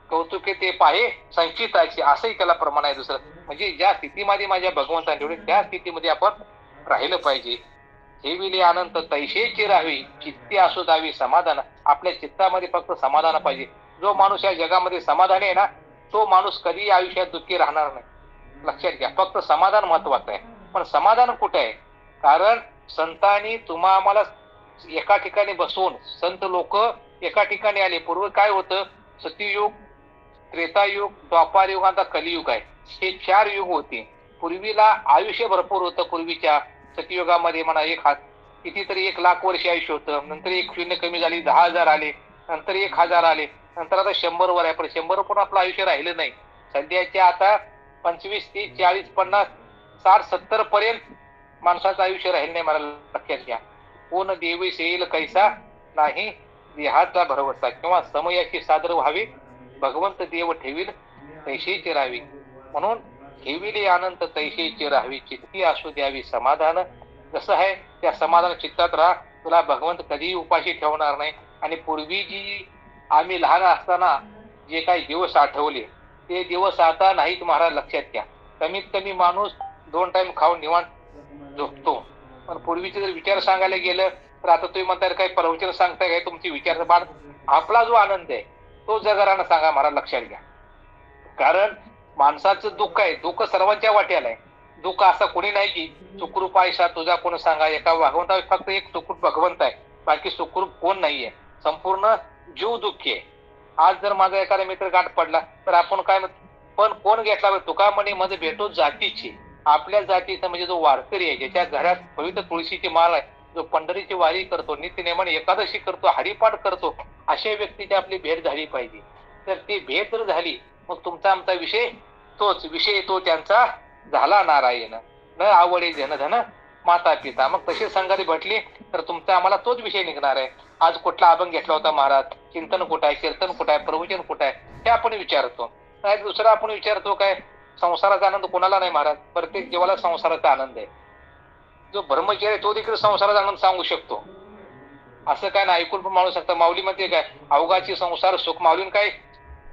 कौतुके ते पाहे संचिताची, असंही त्याला प्रमाण आहे. दुसरं म्हणजे ज्या स्थितीमध्ये माझ्या भगवंताने ठेवले त्या स्थितीमध्ये आपण राहिलं पाहिजे. ठेविले अनंत तैशेची राहावी, चित्ती असू द्यावी समाधान. आपल्या चित्तामध्ये फक्त समाधान पाहिजे. जो माणूस या जगामध्ये समाधानी आहे ना, तो माणूस कधी आयुष्यात दुःखी राहणार नाही. लक्षात घ्या, फक्त समाधान महत्वाचं आहे. पण समाधान कुठे आहे? कारण संतांनी आम्हाला एका ठिकाणी बसवून, संत लोक एका ठिकाणी आले. पूर्वी काय होतं, सत्ययुग, त्रेतायुग, द्वापार युग, आता कलियुग आहे. हे 4 युग होते. पूर्वीला आयुष्य भरपूर होतं. पूर्वीच्या सत्ययुगामध्ये म्हणा कितीतरी 1 लाख वर्ष आयुष्य होतं. नंतर 1 शून्य कमी झाली, 10,000 आले, नंतर 1,000 आले, नंतर आता 100 वर आहे. पण 100 पण आपलं आयुष्य राहिलं नाही. सध्याच्या आता 25, 30, 40, 50, 60, 70 पर्यंत माणसाचं आयुष्य राहिलं नाही. मला लक्षात घ्या, कोण देवीस येईल कैसा नाही देहाचा भरवसा, किंवा समयाची सादर व्हावी, भगवंत देव ठेवील तैशीची राहावी. म्हणून ठेविले अनंत तैशीची राहावी, चित्ती असू द्यावी समाधान. जसं आहे त्या समाधान चित्तात राहा, तुला भगवंत कधीही उपाशी ठेवणार नाही. आणि पूर्वी जी आम्ही लहान असताना जे काही दिवस आठवले ते दिवस आता नाहीत महाराज. लक्षात घ्या, कमीत कमी माणूस 2 टाइम खाऊन निवांत झोपतो. पण पूर्वीचे जर विचार सांगायला गेलं तर आता तुम्ही म्हणताय काही प्रवचन सांगताय काय, तुमची विचार बाळ, आपला जो आनंद आहे तो जगारानं सांगा महाराज. लक्षात घ्या, कारण माणसाचं दुःख आहे, दुःख सर्वांच्या वाट्याला आहे. दुःख असं कोणी नाही की सुखरूप आयशा तुझा कोण सांगा. एका भगवंता फक्त एक सुखरूप भगवंत आहे, बाकी सुखरूप कोण नाहीये. संपूर्ण जीव दुःखी आहे. आज जर माझा एखादा मित्र गाठ पडला तर आपण काय पण कोण घेतला, तुका म्हणे मध्ये भेटो जातीची. आपल्या जातीचा म्हणजे जो वारकरी आहे, ज्याच्या घरात पवित्र तुळशीची माळ आहे, जो पंढरीची वारी करतो, नित्यनेमाने एकादशी करतो, हरिपाठ करतो, अशा व्यक्तीची आपली भेट झाली पाहिजे. तर ती भेट जर झाली मग तुमचा आमचा विषय तोच विषय, तो त्यांचा झाला नारायण. न आवडे जनधन माता पिता. मग तशी संगाती भेटली तर तुमचा आम्हाला तोच विषय निघणार आहे. आज कुठला अभंग घेतला होता महाराज, चिंतन कुठं आहे, कीर्तन कुठं आहे, प्रवचन कुठं आहे, हे आपण विचारतो. नाही दुसरा आपण विचारतो काय, संसाराचा आनंद कोणाला नाही महाराज, प्रत्येक जीवाला संसाराचा आनंद आहे. जो ब्रह्मचारी आहे तो देखील संसाराचा आनंद सांगू शकतो. असं काय नाही, ऐकून पण माणूस शकतं. माऊलीमध्ये काय, अवघाची संसार सुख. माऊलीने काय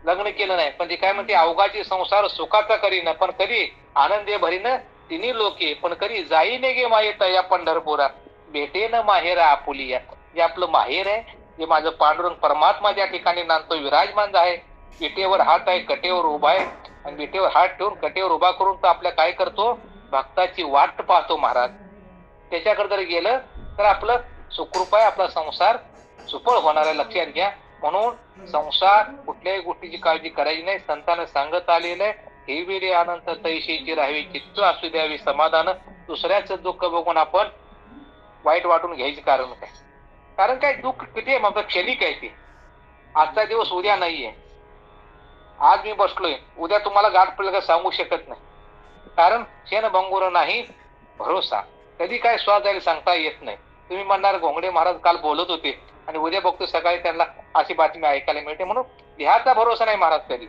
लग्न केलं नाही, पण ते काय म्हणते, अवघाची संसार सुखाचा करीन, पण कधी आनंदे भरीन तिन्ही लोके, पण कधी जाईने गे मायेत या पंढरपुरा, भेटे न माहेरा आपुलिया. जे आपलं माहेर आहे, जे माझं पांडुरंग परमात्मा ज्या ठिकाणी नांदतो विराजमान आहे, विटेवर हात आहे, कटेवर उभा आहे, आणि विटेवर हात ठेवून कटेवर उभा करून तो आपल्या काय करतो, भक्ताची वाट पाहतो महाराज. त्याच्याकडे जर गेलं तर आपलं सुखरूप आहे, आपला संसार सुफळ होणार आहे, लक्षात घ्या. म्हणून संसार कुठल्याही गोष्टीची काळजी करायची नाही. संतांना सांगत आलेलं आहे, हे वेळी अनंत तैशीची राहावी, चित्त असू द्यावी समाधान. दुसऱ्याचं दुःख बघून आपण वाईट वाटून घ्यायचे कारण काय? कारण काय, दुःख किती आहे मग क्षणिक आहे ते. आजचा दिवस उद्या नाहीये. आज मी बसलोय, उद्या तुम्हाला गाठ पडलं का सांगू शकत नाही. कारण क्षण भंगुर नाही भरोसा. कधी काय श्वास जाईल सांगता येत नाही. तुम्ही म्हणणार घोंगडे महाराज काल बोलत होते आणि उद्या बघतो सकाळी त्यांना अशी बातमी ऐकायला मिळते. म्हणून ह्याचा भरोसा नाही महाराज कधी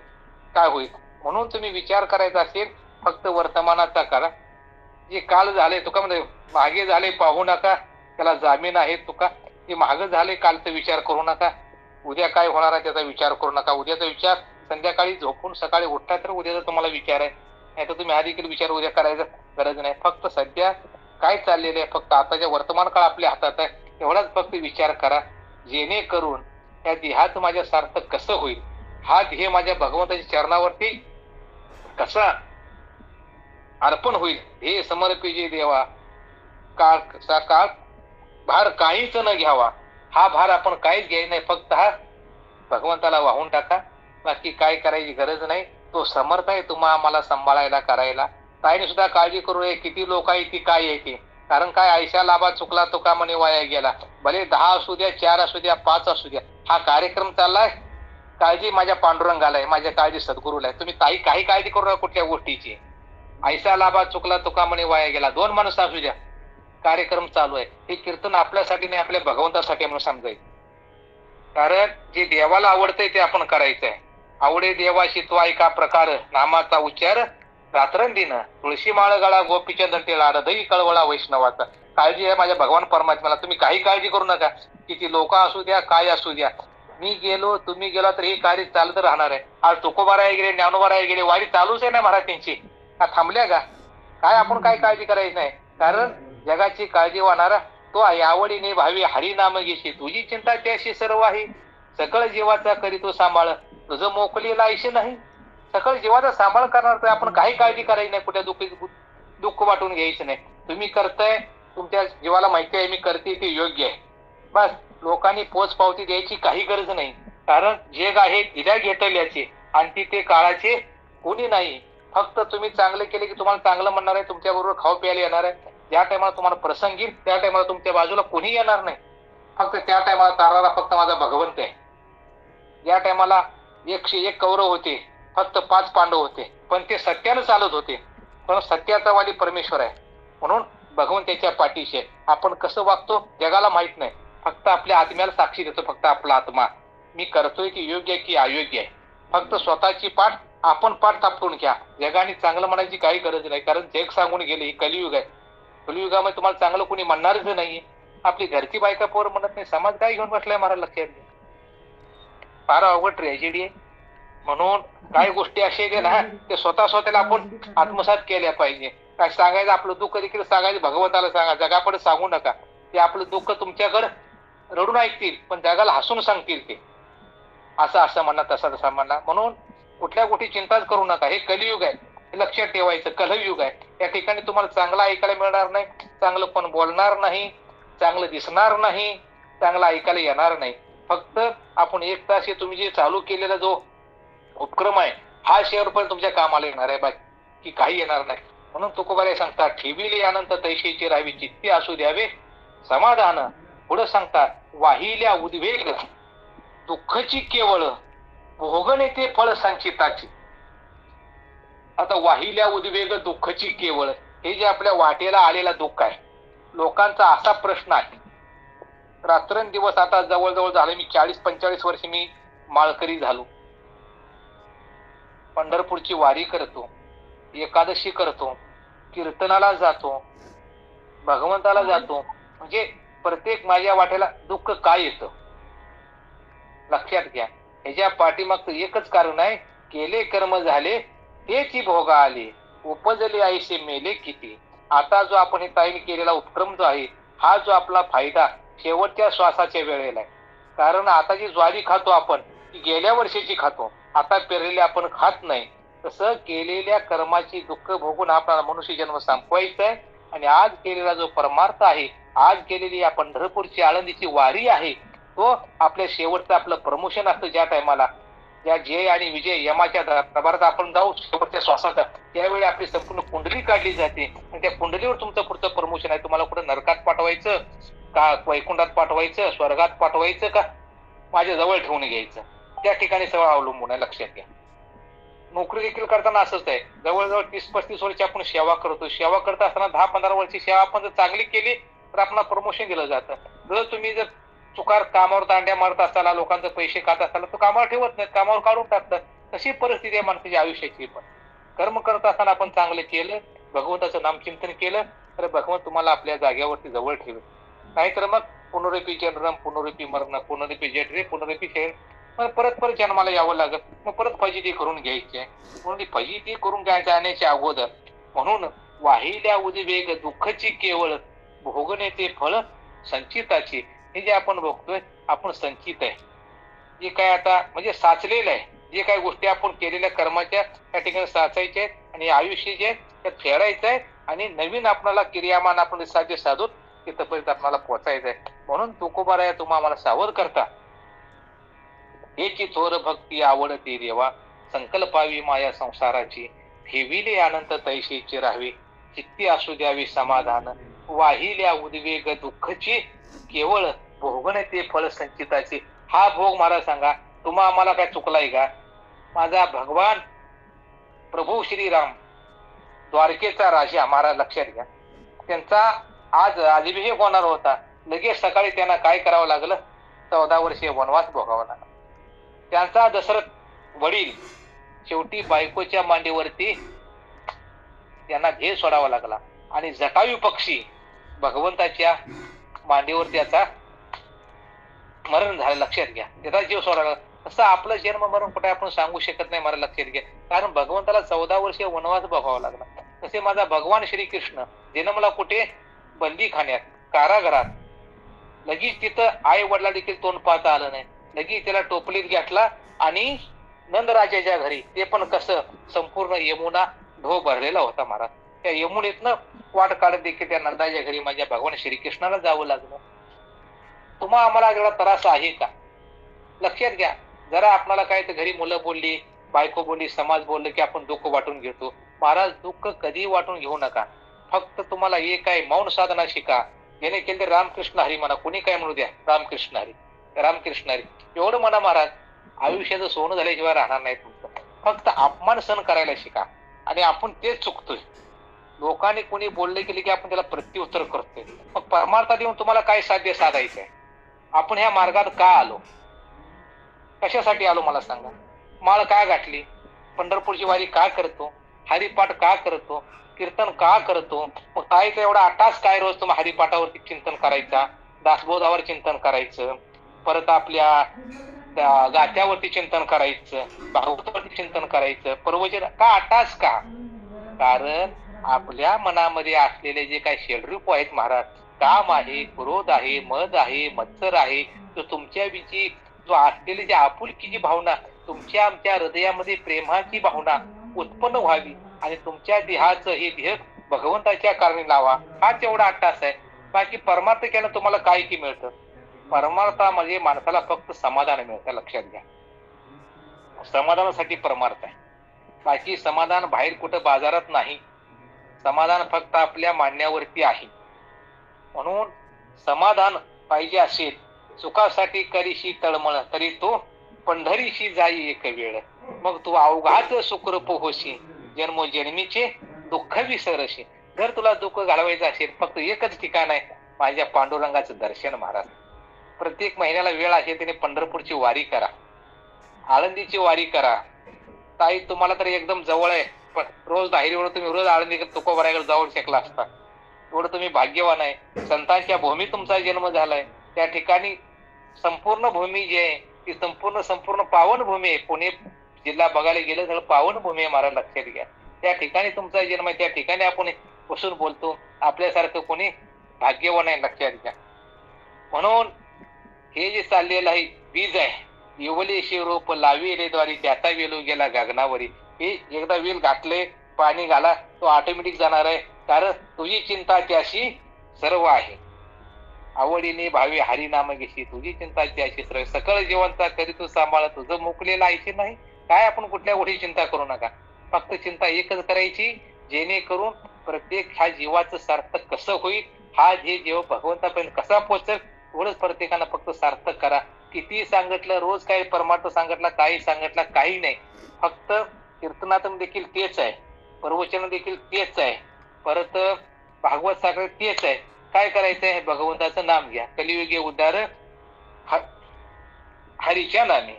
काय होईल. म्हणून तुम्ही विचार करायचा असेल फक्त वर्तमानाचा करा. जे काल झाले तुका म्हणजे मागे झाले पाहू नका, त्याला जामीन आहे तुका. जे मागं झाले कालचा विचार करू नका, उद्या काय होणार आहे त्याचा विचार करू नका. उद्याचा विचार संध्याकाळी झोपून सकाळी उठता तर उद्याचा तुम्हाला विचार आहे, नाही तर तुम्ही हा देखील विचार उद्या करायचा गरज नाही. फक्त सध्या काय चाललेलं आहे, फक्त आताच्या वर्तमान काळ आपल्या हातात आहे, एवढाच फक्त विचार करा. जेणेकरून त्या देहात माझ्या सार्थक कसं होईल, हा ध्येय माझ्या भगवंताच्या चरणावरती कसा अर्पण होईल, हे समर्पिजे देवा. काळ भार काहीच न घ्यावा. हा भार आपण काहीच घ्यायचा नाही, फक्त हा भगवंताला वाहून टाका. बाकी काय करायची गरज नाही. तो समर्थ आहे तुम्हाला आम्हाला सांभाळायला करायला. ताईने सुद्धा काळजी करू नये किती लोक आहे ती काय येते. कारण काय, आयशा लाभा चुकला तो का म्हणे वाया गेला. भले 10 असू द्या, 4 असू द्या, 5 असू द्या, हा कार्यक्रम चाललाय. काळजी माझ्या पांडुरंगाला आहे, माझ्या काळजी सद्गुरूला आहे. तुम्ही ताई काही काळजी करू नका कुठल्या गोष्टीची. आयशा लाभा चुकला तो का म्हणे वाया गेला. 2 माणसं असू द्या, कार्यक्रम चालू आहे. हे कीर्तन आपल्यासाठी नाही, आपल्या भगवंतासाठी म्हणून समजायचं. कारण जे देवाला आवडतंय ते आपण करायचंय. आवडे देवाशी तो ऐका प्रकार, नामाचा उच्चार रात्रंदिन. तुळशी माळ गळा गोपीचंदन टेळा, हृदयी कळवळा वैष्णवाचा. काळजी आहे माझ्या भगवान परमात्म्याला. तुम्ही काही काळजी करू नका. किती लोक असू द्या, काय असू द्या, मी गेलो तुम्ही गेला तर हे कार्य चालत राहणार आहे. आज तुकोबाराय गेले, ज्ञानोबाराय गेले, वारी चालूच आहे ना महाराज त्यांची. का थांबल्या का काय? आपण काय काळजी करायची नाही. कारण जगाची काळजी वाहणारा तो आहे. आवडीने भावी हरी नाम घेशी, तुझी चिंता त्याशी सर्व आहे. सकळ जीवाचा करीतो सांभाळ, तुझं मोकलीला ऐशी नाही. सकळ जीवाचा सांभाळ करणार तर आपण काही काळजी करायची नाही. कुठे दुःख वाटून घ्यायचं नाही. तुम्ही करताय, तुमच्या जीवाला माहिती आहे मी करते ते योग्य आहे. बस लोकांनी पोच पावती द्यायची काही गरज नाही. कारण जग आहे दिल्या घेतल्याचे आणि ते काळाचे कोणी नाही. फक्त तुम्ही चांगले केले की तुम्हाला चांगलं म्हणणार आहे, तुमच्या बरोबर खाऊ प्यायला येणार आहे. ज्या टायमाला तुम्हाला प्रसंग येईल त्या टायमाला तुमच्या बाजूला कोणी येणार नाही. फक्त त्या टायमाला तारणारा फक्त माझा भगवंत आहे. ज्या टायमाला 101 कौरव होते, फक्त 5 पांडव होते, पण ते सत्यानं चालत होते. पण सत्याचा वाली परमेश्वर आहे म्हणून भगवंताच्या पाठीशी आहे. आपण कसं वागतो जगाला माहित नाही, फक्त आपल्या आत्म्याला साक्षी देतो. फक्त आपला आत्मा मी करतोय की योग्य आहे की अयोग्य आहे. फक्त स्वतःची पाठ आपण पाठ थापटून घ्या. जगाने चांगलं म्हणायची काही गरज नाही. कारण जग सांगून गेले, ही कलियुग आहे. कलियुगामध्ये तुम्हाला चांगलं कोणी म्हणणारच नाहीये. आपली घरची बायका पोर म्हणत नाही, समाज काय घेऊन बसलाय मला लक्षात घ्या. फार अवघड ट्रॅजेडी आहे. म्हणून काही गोष्टी अशा आहेत ना, ते स्वतःला आपण आत्मसात केल्या पाहिजे. काय सांगायचं, आपलं दुःख देखील सांगायचं भगवंताला सांगा, जगाकडे सांगू नका. ते आपलं दुःख तुमच्याकडे रडून ऐकतील पण जगाला हसून सांगतील ते. असं म्हणा, तसा म्हणा. म्हणून कुठल्या गोष्टी चिंताच करू नका. हे कलियुग आहे, हे लक्षात ठेवायचं. कलयुग आहे. या ठिकाणी तुम्हाला चांगलं ऐकायला मिळणार नाही, चांगलं कोण बोलणार नाही, चांगलं दिसणार नाही, चांगलं ऐकायला येणार नाही. फक्त आपण 1 तास हे तुम्ही जे चालू केलेला जो उपक्रम आहे हा शेअर पण तुमच्या कामाला येणार आहे, बाकी काही येणार नाही. म्हणून तुकोबारे सांगतात, ठेविले अनंत तैशीची राहावी चित्ती असू द्यावे समाधान. पुढे सांगतात, वाहिल्या उद्वेग दुःखची केवळ भोगणे ते फळ संचिताची. आता वाहिल्या उद्वेग दुःखची केवळ, हे जे आपल्या वाटेला आलेला दुःख आहे. लोकांचा असा प्रश्न आहे, रात्रंदिवस आता जवळजवळ झाले, मी 40-45 वर्ष मी माळकरी झालो, पंढरपूरची वारी करतो, एकादशी करतो, कीर्तनाला जातो, भगवंताला जातो, म्हणजे प्रत्येक माझ्या वाटेला दुःख काय येतं लक्षात घ्या. ह्याच्या पाठीमागचं एकच कारण आहे, केले कर्म झाले तेची भोगा आले, उपजले आईसे मेले किती. आता जो आपण हे ताईने केलेला उपक्रम जो आहे, हा जो आपला फायदा शेवटच्या श्वासाच्या वेळेला आहे. कारण आता जी ज्वारी खातो आपण, ती गेल्या वर्षीची खातो, आता पेरलेली आपण खात नाही. तसं केलेल्या कर्माची दुःख भोगून आपल्याला मनुष्य जन्म संपवायचा आहे. आणि आज केलेला जो परमार्थ आहे, आज केलेली या पंढरपूरची आळंदीची वारी आहे, तो आपल्या शेवटचं आपलं प्रमोशन असतं. ज्या टायमाला ज्या जय आणि विजय यमाच्या दरबारात आपण जाऊ शेवटच्या श्वासाचा, त्यावेळी आपली संपूर्ण कुंडली काढली जाते आणि त्या कुंडलीवर तुमचं पुढचं प्रमोशन आहे. तुम्हाला कुठं नरकात पाठवायचं का, वैकुंठात पाठवायचं, स्वर्गात पाठवायचं का, माझ्या जवळ ठेवून घ्यायचं, त्या ठिकाणी सगळं अवलंबून आहे. लक्षात घ्या. नोकरी देखील करताना असंच आहे. जवळजवळ 30-35 वर्ष आपण सेवा करतो. सेवा करत असताना 10-15 वर्षी सेवा आपण जर चांगली केली तर आपल्याला प्रमोशन दिलं जातं. जर तुम्ही जर चुकार कामावर दांड्या मारत असताना, लोकांचे पैसे खात असताना, तो कामावर ठेवत नाहीत, कामावर काढून टाकतात. तशी परिस्थिती आहे माणसाच्या आयुष्याची. पण कर्म करत असताना आपण चांगलं केलं, भगवंताचं नामचिंतन केलं, तर भगवंत तुम्हाला आपल्या जागेवरती जवळ ठेवेल. नाहीतर मग पुनरुपी जन्म, पुनरुपी मरण, पुनरुपी जठरे, पुनरुपी शरीर, मग परत परत जन्माला यावं लागत. मग परत फजिती करून घ्यायची आहे. म्हणून ती फजिती करून जाण्याच्या अगोदर, म्हणून वाहिल्या उद्वेग दुःखची केवळ भोगणे ते फळ संचिताची. हे जे आपण बघतोय, आपण संचित आहे. जे काय आता म्हणजे साचलेलं आहे, जे काही गोष्टी आपण केलेल्या कर्माच्या त्या ठिकाणी साचायच्या आहेत आणि आयुष्य जे आहे त्यात फेडायचं आहे आणि नवीन आपल्याला क्रियामान आपण साध्य साधून तिथपर्यंत आपल्याला पोहोचायचं आहे. म्हणून तुकोबाराया तुम्हा आम्हाला सावध करता, हेची थोर भक्ती आवडती देवा, संकल्पावी माया संसाराची, ठेविले अनंत तैशीची राहावी चित्ती असू द्यावी समाधान. वाहिल्या उद्वेग दुःखची केवळ भोगणे ते फळ संचिताचे. हा भोग मला सांगा, तुम्हा आम्हाला काय चुकलाय का? माझा भगवान प्रभू श्रीराम, द्वारकेचा राजा महाराज, लक्षात घ्या, त्यांचा आज अभिषेक होणार होता. लगेच सकाळी त्यांना काय करावं लागलं? 14 वर्षीय वनवास भोगावा लागला. त्यांचा दशरथ वडील शेवटी बायकोच्या मांडीवरती त्यांना झेल सोडावा लागला आणि जटायू पक्षी भगवंताच्या मांडीवर त्याचा मरण झालं. लक्षात घ्या, त्याचा जीव सोडावा. तसं आपलं जन्म मरण कुठे आपण सांगू शकत नाही मला, लक्षात घ्या. कारण भगवंताला 14 वर्षीय वनवास भोगावा लागला. तसे माझा भगवान श्रीकृष्ण जन्मला कुठे? बंदीखान्यात, कारागृहात. लगेच तिथं आई वडिला देखील तोंड पाहता आलं नाही. लगेच त्याला टोपलीत घेतला आणि नंदराजाच्या घरी, ते पण कसं, संपूर्ण यमुना ढो भरलेला होता महाराज. त्या यमुनेतनं वाट काढत देखील त्या नंदाच्या घरी माझ्या भगवान श्रीकृष्णाला जावं लागलं. तुम्हा आम्हाला एवढा त्रास आहे का? लक्षात घ्या. जरा आपल्याला काय तर घरी मुलं बोलली, बायको बोलली, समाज बोललं की आपण दुःख वाटून घेतो. महाराज, दुःख कधी वाटून घेऊ नका. फक्त तुम्हाला एक आहे, मौन साधना शिका. जेणे केले रामकृष्ण हरी म्हणा, कोणी काय म्हणू द्या, रामकृष्ण हरी, रामकृष्ण हरी एवढं म्हणा महाराज. आयुष्याचं सोनं झाल्याशिवाय राहणार नाही तुमचं. फक्त अपमान सहन करायला शिका. आणि आपण तेच चुकतोय. लोकांनी कोणी बोलले गेले की आपण त्याला प्रत्युत्तर करतोय. मग परमार्थात येऊन तुम्हाला काय साध्य साधायचंय? आपण ह्या मार्गात का आलो? कशासाठी आलो मला सांगा? माळ का गाठली? पंढरपूरची वारी का करतो? हरिपाठ का करतो? कीर्तन का करतो? मग कायचा एवढा अटास काय रोज तुम्ही हरिपाठावरती चिंतन करायचा, दासबोधावर चिंतन करायचं, परत आपल्या गात्यावरती चिंतन करायचं, भागवतावरती चिंतन करायचं, प्रवचन का अटास का? कारण आपल्या मनामध्ये असलेले जे काही षड्रूप आहेत महाराज, काम आहे, क्रोध आहे, मद आहे, मत्सर आहे, तो तुमच्या विषयी जो असलेली जी आपुलकीची भावना, तुमच्या आमच्या हृदयामध्ये प्रेमाची भावना उत्पन्न व्हावी आणि तुमच्या देहाचं हे देह भगवंताच्या कारणी लावा, हा तेवढा अट्टास आहे. बाकी परमार्थ केलं तुम्हाला काय की मिळतं? परमार्थामध्ये माणसाला फक्त समाधान मिळतं. लक्षात घ्या, समाधानासाठी परमार्थ आहे. बाकी समाधान बाहेर कुठं बाजारात नाही, समाधान फक्त आपल्या मान्यावरती आहे. म्हणून समाधान पाहिजे असेल, सुखासाठी करीशी तळमळ, तरी तो पंढरीशी जाई एक वेळ. मग तू अवघात सुखरूप होशी, जन्मोजन्मीचे दुःख विसरशी. जर तुला दुःख घालवायचं असेल, फक्त एकच ठिकाण आहे, माझ्या पांडुरंगाचं दर्शन महाराज. प्रत्येक महिन्याला वेळ असेल त्याने पंढरपूरची वारी करा, आळंदीची वारी करा. ताई तुम्हाला तर एकदम जवळ आहे, पण रोज दाहिरीवर तुम्ही रोज आळंदी तुकोबाराकडे जाऊ शकला असता. एवढं तुम्ही भाग्यवान आहे. संतांच्या भूमी तुमचा जन्म झालाय. त्या ठिकाणी संपूर्ण भूमी जी आहे ती संपूर्ण पावन भूमी आहे. पुणे जिल्हा बघायला गेलं तर पावन भूमी आहे महाराज, लक्षात घ्या. त्या ठिकाणी तुमचा जन्म आहे, त्या ठिकाणी आपण बसून बोलतो. आपल्यासारखं कोणी भाग्यवान आहे, लक्षात घ्या. म्हणून हे जे चाललेलं आहे बीज आहे, येवले रोप लाविले द्वारी, त्याचा वेलू गेला गगनावरी. हे एकदा वेल घातले, पाणी घाला, तो ऑटोमॅटिक जाणार आहे. कारण तुझी चिंता त्याशी सर्व आहे. आवडीने भावी हरी नाम घेशी, तुझी चिंता त्याशी सर्व. सकळ जीवनचा कधी तू सांभाळ, तुझं मुकलेलं ऐशी नाही. काय आपण कुठल्या गोष्टी चिंता करू नका. फक्त चिंता एकच करायची, जेणेकरून प्रत्येक ह्या जीवाचं सार्थक कसं होईल, हा जे जीव भगवंतापर्यंत कसा पोहोचेल, एवढंच प्रत्येकानं फक्त सार्थक करा. किती सांगितलं, रोज काही परमार्थ सांगितला, काही सांगितलं, काही नाही. फक्त कीर्तनातून देखील तेच आहे, प्रवचन देखील तेच आहे, परत भागवत सागर तेच आहे. काय करायचंय, भगवंताचं नाम घ्या. कलियुगे उद्धार हरीच्या नामे.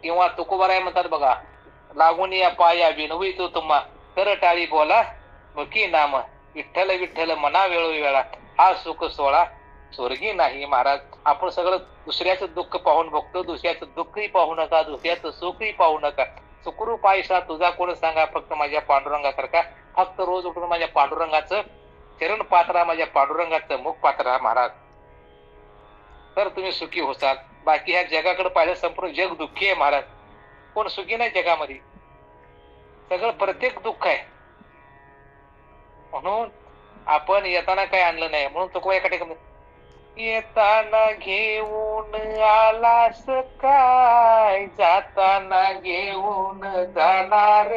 किंवा तुकोबाराय म्हणतात बघा, लागून या पाया विनवी तो तुम्हा, कर टाळी बोला मुखी नाम, विठ्ठल विठ्ठल मना वेळोवेळा, हा सुख सोळा स्वर्गी नाही. महाराज आपण सगळं दुसऱ्याचं दुःख पाहून बघतो, दुसऱ्याचं दुःखही पाहू नका, दुसऱ्याचं सुखही पाहू नका. सुखरूप आयसा तुझा कोण सांगा, फक्त माझ्या पांडुरंगासारखा. फक्त रोज उठून माझ्या पांडुरंगाचं चरण पात्रा, माझ्या पांडुरंगाचं मुख पात्रा महाराज, तर तुम्ही सुखी होसाल. बाकी ह्या जगाकडे पाहिलं, संपूर्ण जग दुःखी आहे महाराज. कोण सुखी नाही जगामध्ये, सगळं प्रत्येक दुःख आहे. म्हणून आपण येताना काही आणलं नाही. म्हणून तो एका ठिकाणी, येताना घेऊन आलास काय, जाताना घेऊन जाणार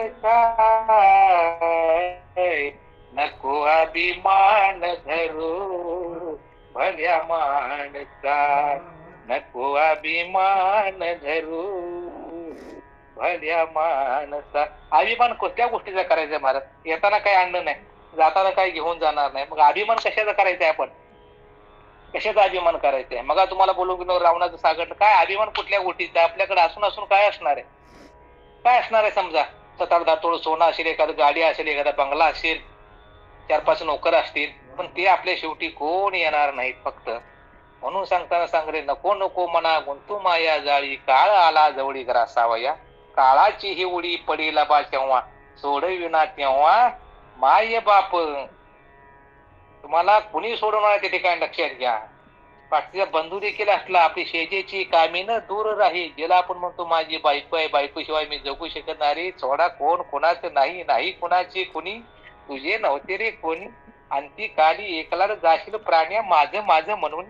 काय, नको अभिमान धरू भल्या माणसा, नको अभिमान धरू भल्या माणसा. अभिमान कोणत्या गोष्टीचा करायचा महाराज? येताना काही आणलं नाही, जाताना काही घेऊन जाणार नाही, मग अभिमान कशाचा करायचा आहे? आपण कशाचा अभिमान करायचा आहे? मग तुम्हाला बोलू की रावणाचं सागर, काय अभिमान कुठल्या गोष्टीचा? आपल्याकडे असून काय असणार आहे? काय असणार आहे? समजा 7-8 तोळ सोनं असेल, एखादी गाडी असेल, एखादा बंगला असेल, 4-5 नोकर असतील, पण ते आपल्या शेवटी कोण येणार नाहीत. फक्त म्हणून सांगताना सांगले, नको नको मना गुंतू माया जाळी, काळ आला जवळी ग्रासावया, काळाची ही उडी पडीला बा तेव्हा, सोडविना तेव्हा माय बाप. तुम्हाला कुणी सोडवणार त्या ठिकाणी, लक्षात घ्या. पाठीचा बंधू देखील असला, आपली शेजेची कामीनं दूर राही, ज्याला आपण म्हणतो माझी बायको आहे, बायकोशिवाय मी जगू शकत नाही, सोडा कोण कोणाचं नाही, नाही कुणाची कुणी, तुझे नव्हते रे कोणी, अंती काली एकला जाशील प्राण्या माझं माझं म्हणून.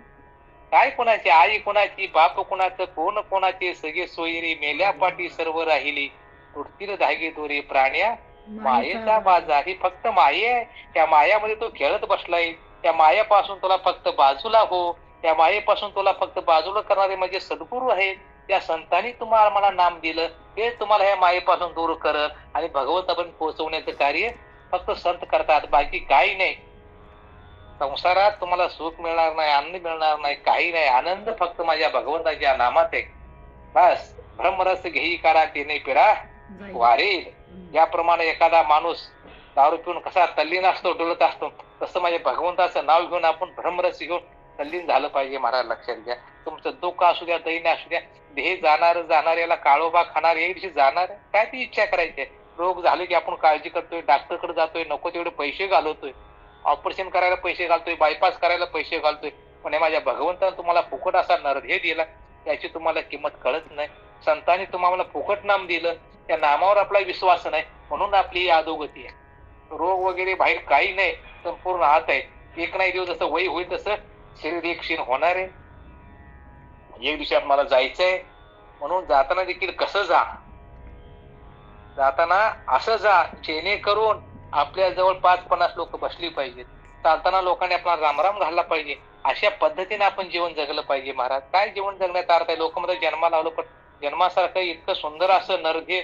काय कोणाची आई, कोणाची बाप, कोणाचं कोण कोणाचे, सगळे सोयरी मेल्या पाठी सर्व राहिली, तुटतील धागे दोरे प्राण्या मायेचा बाजार. ही फक्त माये आहे. त्या मायामध्ये तो खेळत बसलाय. त्या मायापासून तुला फक्त बाजूला हो, त्या मायेपासून तुला फक्त बाजूला करणारे म्हणजे सद्गुरू आहेत. त्या संतांनी तुम्हाला मला नाम दिलं, ते तुम्हाला ह्या मायेपासून दूर करत आणि भगवंतापर्यंत पोहोचवण्याचं कार्य फक्त संत करतात, बाकी काही नाही. संसारात तुम्हाला सुख मिळणार नाही, आनंद मिळणार नाही, काही नाही. आनंद फक्त माझ्या भगवंताच्या नामात आहे. बस ब्रह्मरस घेई काढा तेने पिढा वारेल. ज्याप्रमाणे एखादा माणूस दारू पिऊन कसा तल्लीन असतो, डोलत असतो, तसं माझ्या भगवंताचं नाव घेऊन आपण ब्रह्मरस घेऊन तल्लीन झालं पाहिजे महाराज, लक्षात घ्या. तुमचं दुःख असू द्या, दैन्य असू द्या, हे जाणार याला काळोबा खाणार, एक दिवशी जाणार. काय ती इच्छा करायची? रोग झाले की आपण काळजी करतोय, डॉक्टरकडे जातोय, नको तेवढे पैसे घालवतोय, ऑपरेशन करायला पैसे घालतोय, बायपास करायला पैसे घालतोय, पण हे माझ्या भगवंतानं तुम्हाला फुकट असा नरधे दिला, त्याची तुम्हाला किंमत कळत नाही. संतांनी तुम्हाला फुकट नाम दिलं, त्या नामावर आपला विश्वास नाही, म्हणून आपली ही अधोगती आहे. रोग वगैरे बाहेर काही नाही, संपूर्ण हात आहे. एक नाही दिवस जसं वय होईल तसं शरीर एक क्षीण होणार आहे. एक दिवशी आपल्याला जायचंय, म्हणून जाताना देखील कसं जा, जाताना असं जा जेणेकरून आपल्या जवळ 5-50 लोक बसली पाहिजेत, चालताना लोकांनी आपला रामराम घालला पाहिजे. अशा पद्धतीने आपण जीवन जगलं पाहिजे महाराज. काय जीवन जगण्याचा अर्थ आहे? लोक मध्ये जन्माला लावलं, पण जन्मासारखं इतकं सुंदर असं नरघे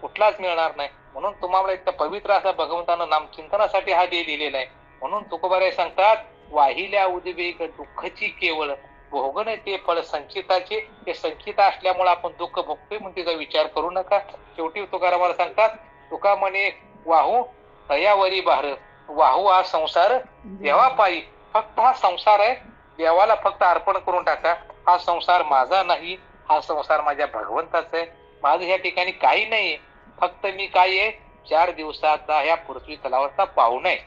कुठलाच मिळणार नाही. म्हणून तुम्हाला इतकं पवित्र असा भगवंतानं नामचिंतनासाठी हा देह दिलेला आहे. म्हणून तुकोबाराय सांगतात, वाहिल्या उद्वेग दुःखची केवळ, भोगणे ते फळ संचिताचे. ते संचित असल्यामुळे आपण दुःख भोगतोय म्हणून तिचा विचार करू नका. शेवटी तुकारामाला सांगतात, तुका म्हणे वाहू तयावरी भार, वाहू हा संसार देवा पायी. फक्त हा संसार आहे, देवाला फक्त अर्पण करून टाका. हा संसार माझा नाही, हा संसार माझ्या भगवंताचा आहे. माझं ह्या ठिकाणी काही नाहीये, फक्त मी काय आहे, 4 दिवसाचा ह्या पृथ्वी तलावरचा पाहुणा आहे.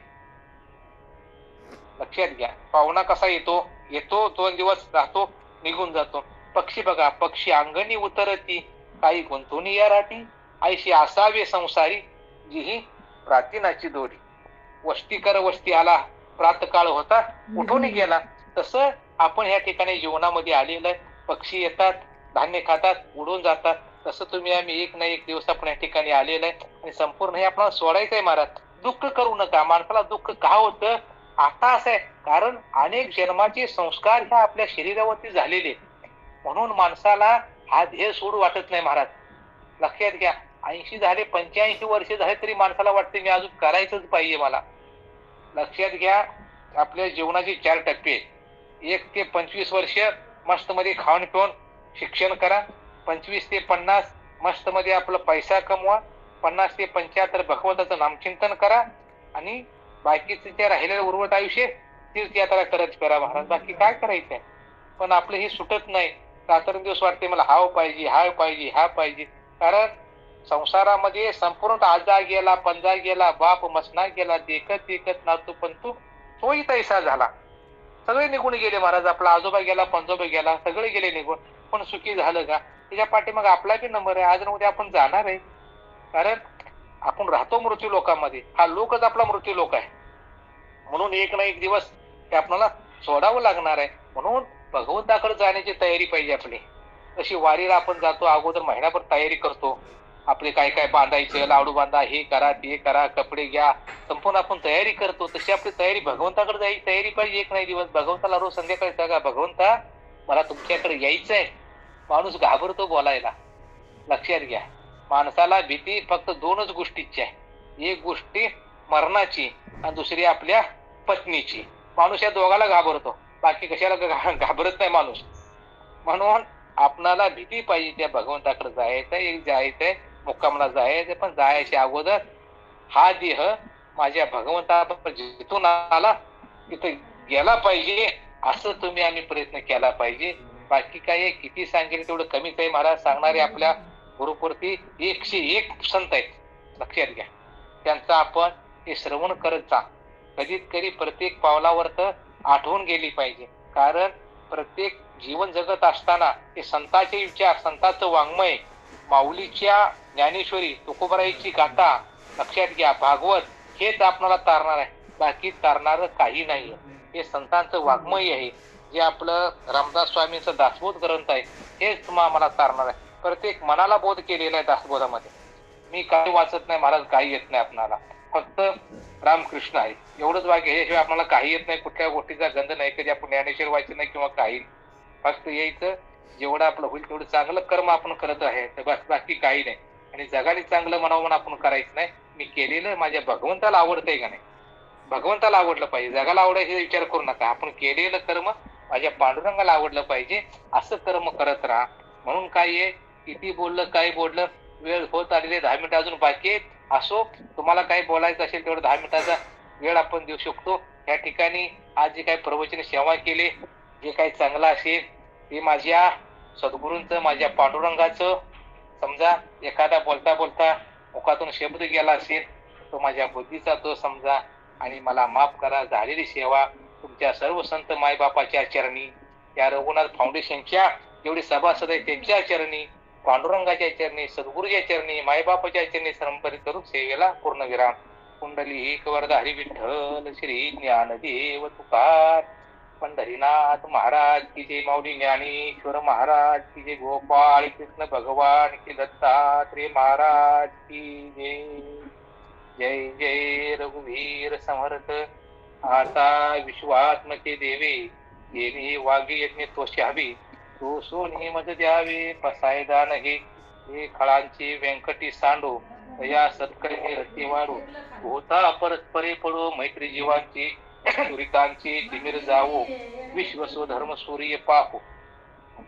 लक्षात घ्या. पाहुणा कसा येतो? 2 दिवस राहतो, निघून जातो. पक्षी बघा, पक्षी अंगणी उतरती, काही गुंतून या राठी, ऐशी असावे संसारी जी प्राचीनाची दोरी. वस्ती कर वस्ती आला, प्रातकाळ होता, उठून गेला. तसं आपण ह्या ठिकाणी जीवनामध्ये आलेलं आहे. पक्षी येतात, धान्य खातात, उडून जातात. तसं तुम्ही आम्ही एक ना एक दिवस आपण या ठिकाणी आलेलं आहे आणि संपूर्ण हे आपल्याला सोडायचं आहे महाराज. दुःख करू नका. माणसाला दुःख का होतं? आता असं आहे, कारण अनेक जन्माचे संस्कार ह्या आपल्या शरीरावरती झालेले, म्हणून माणसाला हा ध्येय सोडू वाटत नाही महाराज. लक्षात घ्या. 80 झाले, 85 वर्ष झाले तरी माणसाला वाटते मी अजून करायचंच पाहिजे मला. लक्षात घ्या. आपल्या जीवनाचे 4 टप्पे. 1 ते 25 वर्ष मस्त मध्ये खाऊन पिऊन शिक्षण करा. 25 ते 50 मस्त मध्ये आपला पैसा कमवा. 50 ते 75 भगवंताचं नामचिंतन करा आणि बाकीचे ते राहिलेलं उर्वरित आयुष्य तीर्थयात्रा करत करा महाराज. बाकी काय करायचंय? पण आपलं हे सुटत नाही. रात्रंदिवस वाटते मला हाव पाहिजे, हाव पाहिजे, हा पाहिजे. कारण संसारामध्ये संपूर्ण आजा गेला, पंजा गेला, बाप मसना गेला, देखत देखत नातू पंतू तोही तैसा झाला. सगळे निघून गेले महाराज. आपला आजोबा गेला, पंजोबा गेला, सगळे गेले निघून. पण सुखी झालं का? त्याच्या पाठी मग आपला बी नंबर आहे. आज न उद्या आपण जाणार आहे. कारण आपण राहतो मृत्यू लोकांमध्ये. हा लोकच आपला मृत्यू लोक आहे. म्हणून एक ना एक दिवस ते आपल्याला सोडावं लागणार आहे. म्हणून भगवंताकडे जाण्याची तयारी पाहिजे आपली. तशी वारीला आपण जातो, अगोदर महिनाभर तयारी करतो. आपले काय काय बांधायचे, लाडू बांधा, हे करा, ते करा, कपडे घ्या, संपूर्ण आपण तयारी करतो. तशी आपली तयारी भगवंताकडे जायची तयारी पाहिजे. एक नाही दिवस भगवंताला रोज संध्याकाळी सांगा, भगवंता मला तुमच्याकडे यायचंय. माणूस घाबरतो बोलायला. लक्षात घ्या. माणसाला भीती फक्त 2च गोष्टीची आहे. एक गोष्टी मरणाची आणि दुसरी आपल्या पत्नीची. माणूस या दोघाला घाबरतो, बाकी कशाला घाबरत नाही माणूस. म्हणून आपणाला भीती पाहिजे त्या भगवंताकडे जायचंय, मुक्कामला जायचंय. पण जायच्या अगोदर हा देह माझ्या भगवंताबरोबर जिथून आला तिथं गेला पाहिजे, असं तुम्ही आम्ही प्रयत्न केला पाहिजे. बाकी काय किती सांगेल तेवढं कमीच आहे महाराज. सांगणारे आपल्या गुरुपूर्ती 101 संत आहेत. लक्षात घ्या. त्यांचा आपण हे श्रवण करत जा. कधीत कधी प्रत्येक पावलावर तर आठवून गेली पाहिजे. कारण प्रत्येक जीवन जगत असताना ते संतांचे विचार, संतांचं वाङ्मय, माऊलीच्या ज्ञानेश्वरी, तुकोबाराईची गाथा, लक्षात घ्या, भागवत, हेच आपल्याला तारणार आहे. बाकी तारणार काही नाही. हे संतांचं वाङ्मय आहे. जे आपलं रामदास स्वामींचं दासबोध ग्रंथ आहे, हेच आम्हाला तारणार आहे. प्रत्येक मनाला बोध केलेला आहे दासबोधामध्ये. मी काही वाचत नाही महाराज, काही येत नाही आपणाला, फक्त रामकृष्ण आहे एवढंच वाक्य. ह्याशिवाय आपल्याला काही येत नाही. कुठल्या गोष्टीचा गंध नाही. कधी आपण ज्ञानेश्वर वाचन नाही किंवा काही. फक्त यायचं, जेवढं आपलं होईल तेवढं चांगलं कर्म आपण करत आहे, बस. बाकी काही नाही. आणि जगाने चांगलं म्हणावं म्हणून आपण करायचं नाही. मी केलेलं माझ्या भगवंताला आवडतंय का नाही? भगवंताला आवडलं पाहिजे. जगाला आवडायचा विचार करू नका. आपण केलेलं कर्म माझ्या पांडुरंगाला आवडलं पाहिजे, असं कर्म करत राहा. म्हणून काय आहे, किती बोललं, काय बोललं, वेळ होत आलेले 10 मिनिटं अजून बाकी आहेत. असो, तुम्हाला काही बोलायचं असेल तेवढं 10 मिनिटाचा वेळ आपण देऊ शकतो. या ठिकाणी आज जे काही प्रवचन सेवा केले, जे काही चांगलं असेल ते माझ्या सद्गुरूंचं, माझ्या पांडुरंगाचं. समजा एखादा बोलता बोलता मुखातून शब्द गेला असेल, तो माझ्या बुद्धीचा तो समजा आणि मला माफ करा. झालेली सेवा तुमच्या सर्व संत मायबापाच्या चरणी, या रघुनाथ फाउंडेशनच्या जेवढी सभासद आहे त्यांच्या चरणी, पांडुरंगाच्या चरणी, सद्गुरूच्या चरणी, मायबापाच्या चरणी समर्पित करून सेवेला पूर्ण विराम. कुंडलिक वरदा हरी विठ्ठल श्री ज्ञानदेव तुकार पंढरीनाथ महाराज की जय. माऊली ज्ञानेश्वर महाराज की जय. गोपाळ कृष्ण भगवान की दत्तात्रेय महाराज की जय. जय जय रघुवीर समर्थ. आता विश्वात्मके देवे देवी वागी यज्ञ तोषावी तो सोनी मज द्यावे पसायदा नाही. हे खळांची व्यंकटी सांडो या सत्कर्मी रती वाढो. होता परस्परे पडो मैत्री जीवांची दुरितांची तिमिर जावो. विश्व स्वधर्म सूर्य पाहो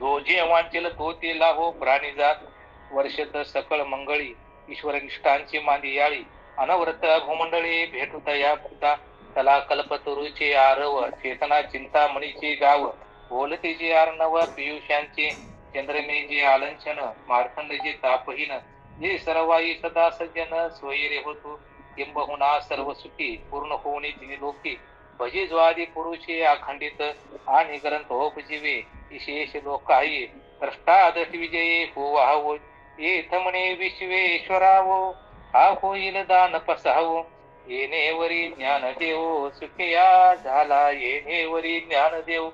जो जे वांचेल तो ते लाहो. प्राणी जात वर्षत सकळ मंगळी ईश्वर निष्ठांची मांदी याळी. अनवरत भूमंडळी भेटुत या भूता तला कल्पतरुचे आरव. चेतना चिंतामणीचे गाव बोलतेचे अर्णव पियुषांचे चंद्रमेचे आलंछन. मार्तंडचे तापहीन जे सर्वाई सदा सज्जन स्वैरे होतो किंबहुना सर्व सुखी पूर्ण होणे तिने लोकी. भजे ज्वादी पुरुषे अखंडित आणि ग्रंथोपजीवे विशेष लोकाही द्रष्टादश विजयी हो वाहो. येथ म्हणे विश्वेश्वरावो हा होईल दान पसावो. येणेवरी ज्ञान देव सुखिया झाला येणेवरी ज्ञान देव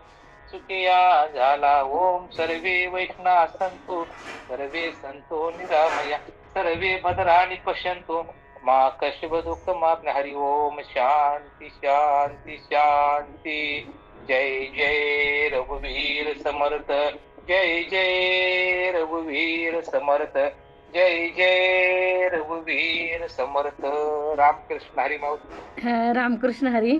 सुखिया झाला. ओम सर्वे वैष्णा संतो सर्वे संतो निरामया सर्वे भद्राणि पश्यंतो मा कश्चित् दुःख मा हरि. ओम शांती शांती शांती. जय जय रघुवीर समर्थ. जय जय रघुवीर समर्थ. जय जय रघुवीर समर्थ. रामकृष्ण हरी माऊली. रामकृष्ण हरी.